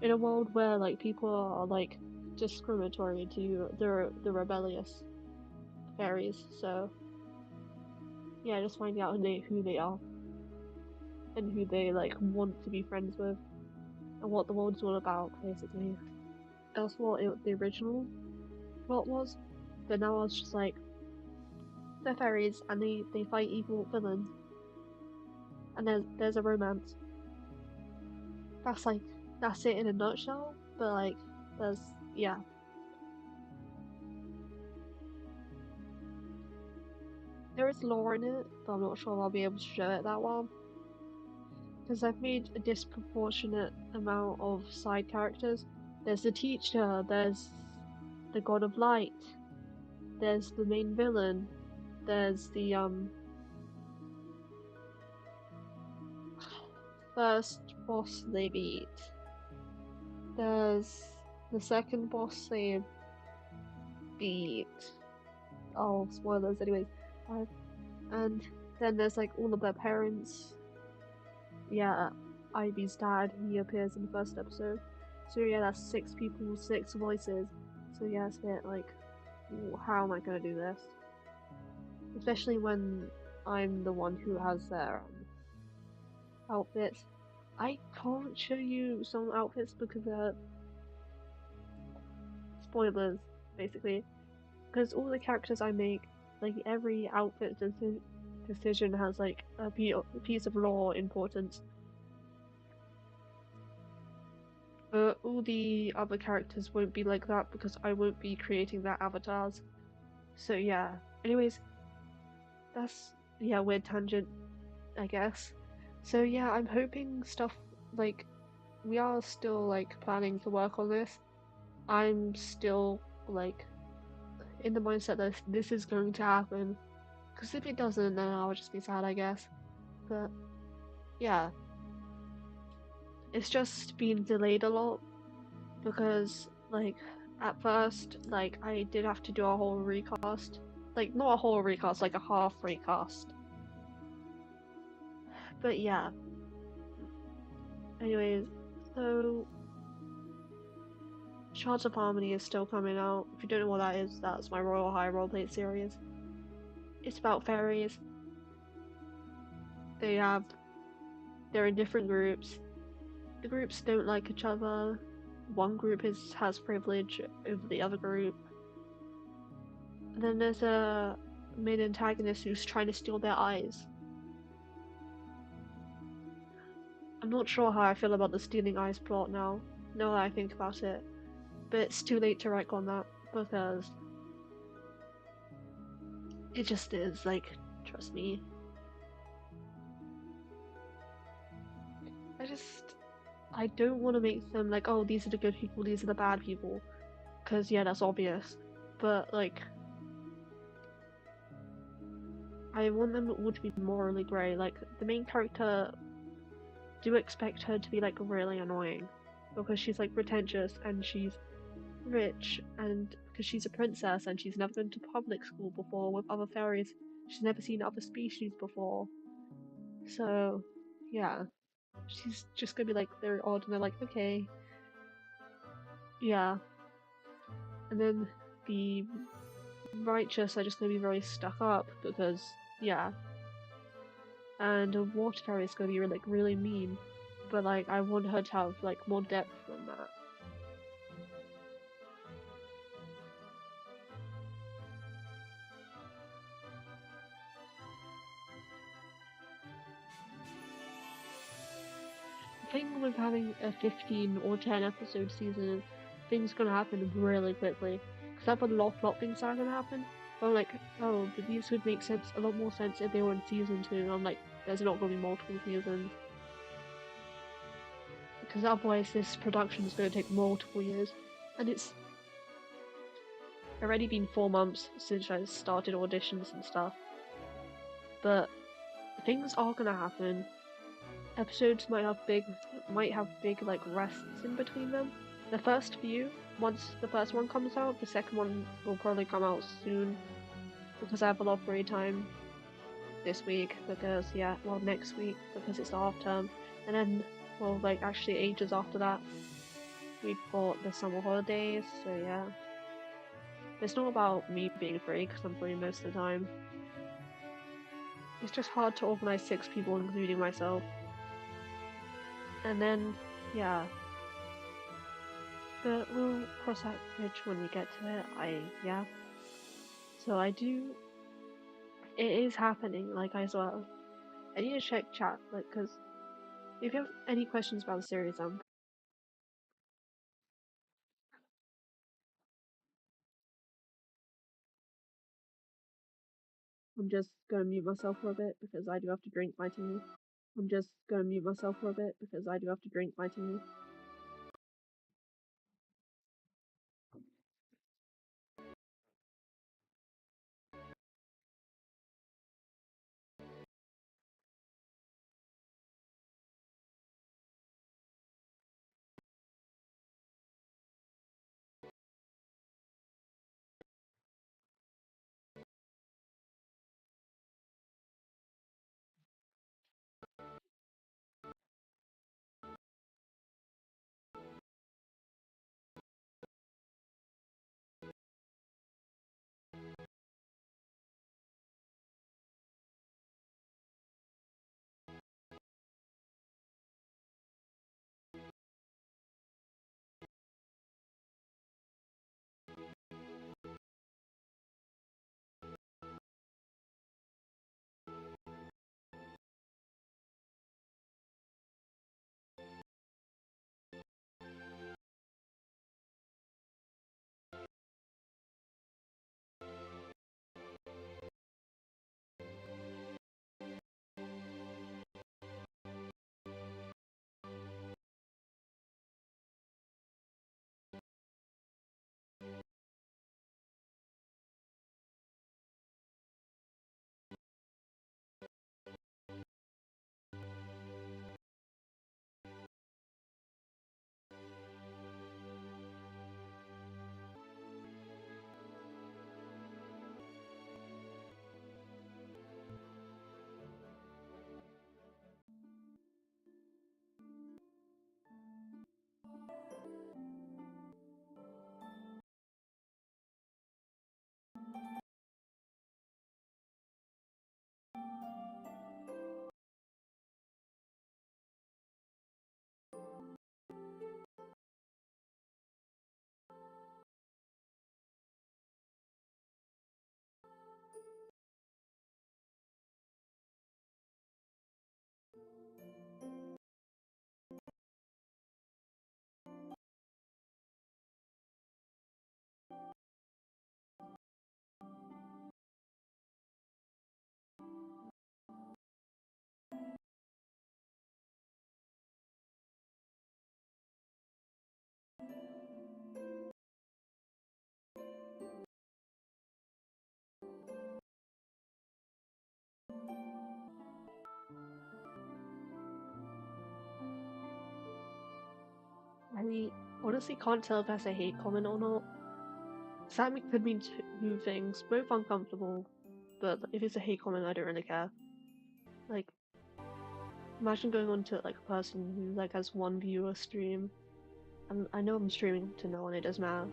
In a world where like people are like discriminatory to the rebellious fairies, so yeah, just finding out who they are and who they like want to be friends with and what the world's all about, basically. That's what the original plot was. But now it's just like they're fairies and they fight evil villains and there's a romance. That's like that's it in a nutshell. But like there's yeah. There is lore in it, but I'm not sure I'll be able to show it that well. Because I've made a disproportionate amount of side characters. There's the teacher, there's the god of light, there's the main villain, there's the first boss they beat, there's the second boss they beat. Oh, spoilers, anyways. And then there's like all of their parents. Yeah, Ivy's dad, he appears in the first episode. So yeah, that's 6 people, 6 voices. So yeah, it's a bit like, how am I gonna do this? Especially when I'm the one who has their outfits. I can't show you some outfits because they're spoilers, basically. Because all the characters I make, like every outfit decision has like a piece of lore importance. But all the other characters won't be like that because I won't be creating their avatars. So yeah. Anyways, that's yeah, weird tangent, I guess. So yeah, I'm hoping stuff like we are still like planning to work on this. I'm still like in the mindset that this is going to happen. Because if it doesn't, then I'll just be sad, I guess. But yeah, it's just been delayed a lot because like at first like I did have to do a whole recast. Like not a whole recast, like a half recast. But yeah. Anyways, so Shards of Harmony is still coming out. If you don't know what that is, that's my Royal High roleplay series. It's about fairies. They have they're in different groups. The groups don't like each other. One group has privilege over the other group. And then there's a main antagonist who's trying to steal their eyes. I'm not sure how I feel about the stealing eyes plot now that I think about it. But it's too late to write on that because it just is, like, trust me. I don't want to make them like, oh, these are the good people, these are the bad people. Because, yeah, that's obvious. But, like, I want them all to be morally grey. Like, the main character, do expect her to be, like, really annoying. Because she's, like, pretentious and she's rich and because she's a princess and she's never been to public school before with other fairies. She's never seen other species before. So, yeah. She's just gonna be like, they're odd and they're like, okay. Yeah. And then the righteous are just gonna be very stuck up because yeah, and the water fairy is gonna be like really mean, but like I want her to have like more depth than that. The thing with having a 15 or 10 episode season is things gonna happen really quickly. Because I've got a lot of things that are gonna happen. But I'm like, oh, but these would make sense, a lot more sense if they were in season 2. I'm like, there's not gonna be multiple seasons. Because otherwise this production is gonna take multiple years. And it's already been 4 months since I started auditions and stuff. But things are gonna happen. Episodes might have big like rests in between them. The first few, once the first one comes out, the second one will probably come out soon because I have a lot of free time this week because yeah, well next week because it's the half term, and then well like actually ages after that we've got the summer holidays. So yeah, it's not about me being free because I'm free most of the time. It's just hard to organize 6 people, including myself. And then yeah. But we'll cross that bridge when we get to it. Yeah. So I do. It is happening. Like as well. I need to check chat, like, cause if you have any questions about the series, I'm just gonna mute myself for a bit because I do have to drink my tea. I'm just gonna mute myself for a bit because I do have to drink my tea. I honestly can't tell if that's a hate comment or not. Sammy could mean two things, both uncomfortable, but if it's a hate comment, I don't really care. Like, imagine going on to like a person who like has one viewer stream, and I know I'm streaming to no one, it doesn't matter.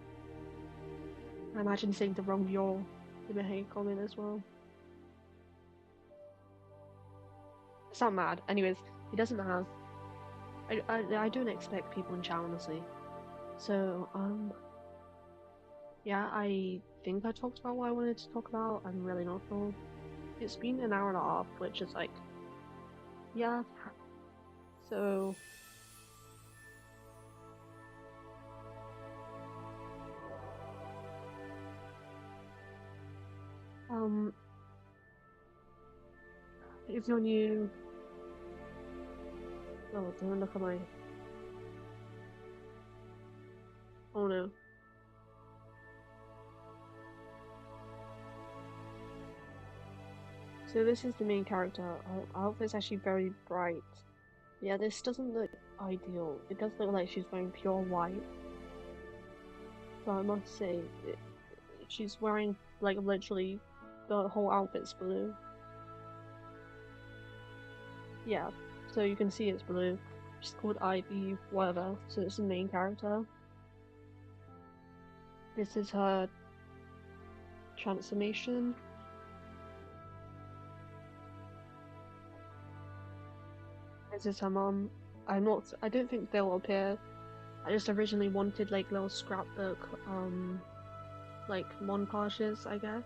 I imagine saying the wrong "your" in a hate comment as well. It's not mad. Anyways, he doesn't have. I don't expect people in chat honestly. So yeah, I think I talked about what I wanted to talk about. I'm really not sure. It's been an hour and a half, which is like, yeah. So um, if you're new, oh, don't look at my. Oh no. So this is the main character. Our outfit's actually very bright. Yeah, this doesn't look ideal. It does look like she's wearing pure white. But I must say, she's wearing like literally the whole outfit's blue. Yeah, so you can see it's blue. She's called Ivy, whatever. So it's the main character. This is her transformation. This is her mom. I don't think they'll appear. I just originally wanted like little scrapbook, like montages, I guess,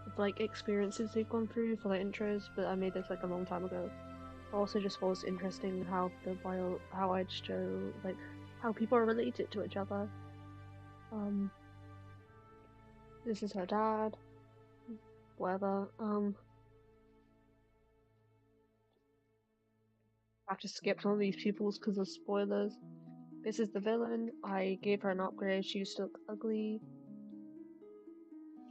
of like experiences they've gone through for like intros, but I made this like a long time ago. I also just thought it was interesting how I'd show like how people are related to each other. Um, this is her dad, whatever. I have to skip some of these peoples because of spoilers. This is the villain. I gave her an upgrade. She used to look ugly.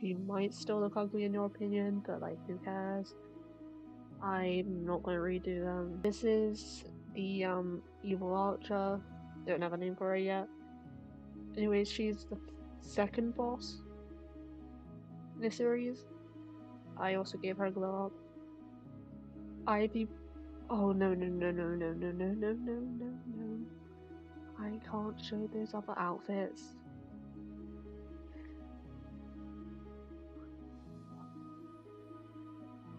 She might still look ugly in your opinion, but like, who cares? I'm not gonna redo them. This is the evil archer. Don't have a name for her yet. Anyways, she's the second boss in the series. I also gave her a glow up. Ivy. Oh no no no no no no no no no no no! I can't show those other outfits.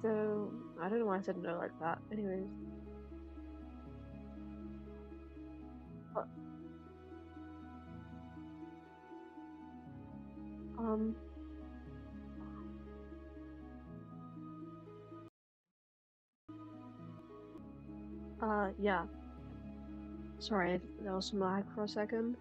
So I don't know why I said no like that. Anyways, but um yeah. Sorry, there was some lag for a second.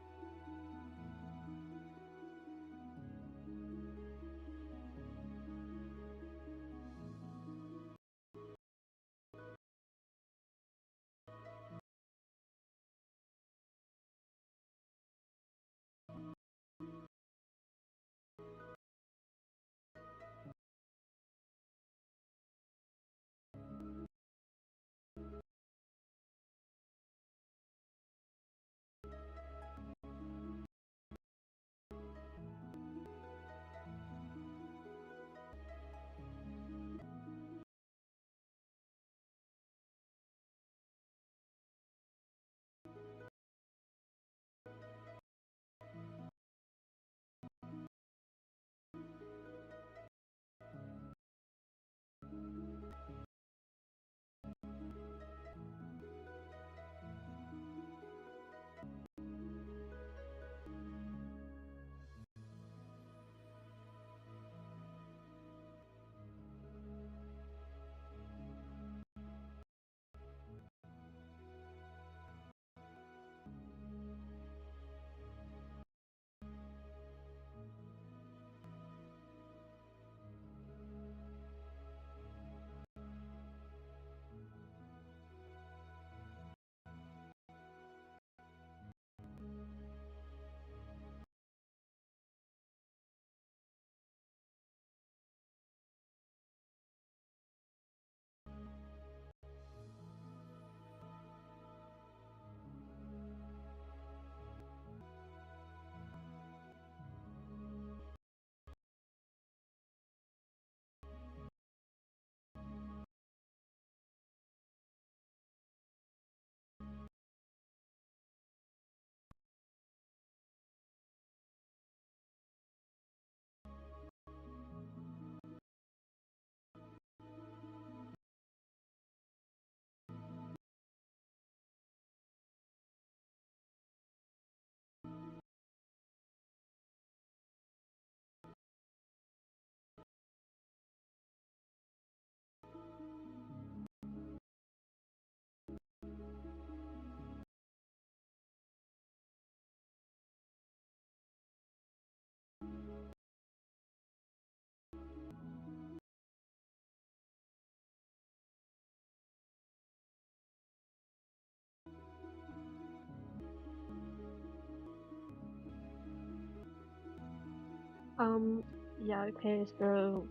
Um, yeah, okay, so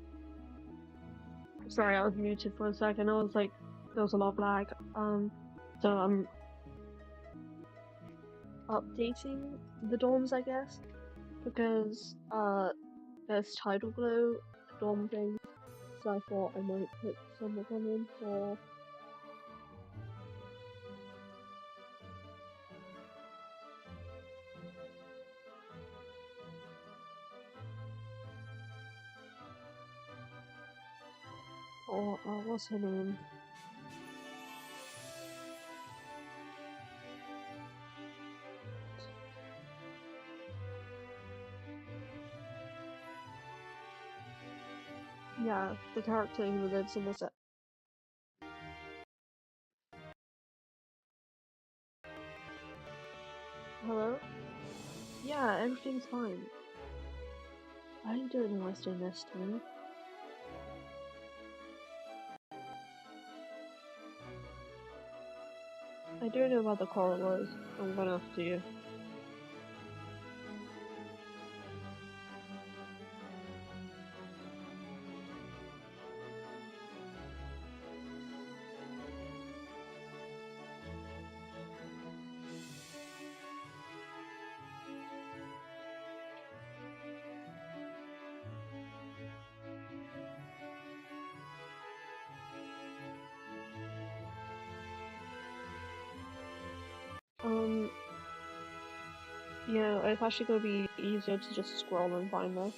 sorry, I was muted for a second. I was like, there was a lot of lag. So I'm updating the dorms, I guess, because there's tidal glow dorm thing, so I thought I might put some of them in for. Or what's her name? Yeah, the character who lives in the set. Hello? Yeah, everything's fine. I don't know what's doing this to me. I don't know what the call was. I'm gonna have to. Um, yeah, it's actually gonna be easier to just scroll and find this.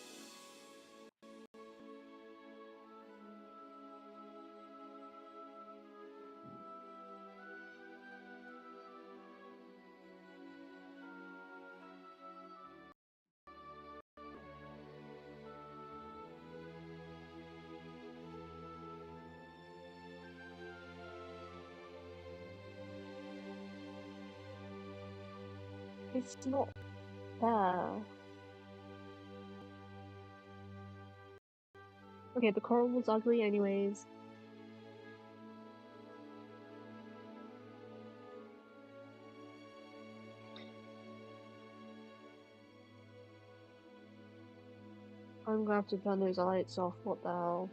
It's not there. Okay, the coral was ugly anyways. I'm gonna have to turn those lights off, what the hell.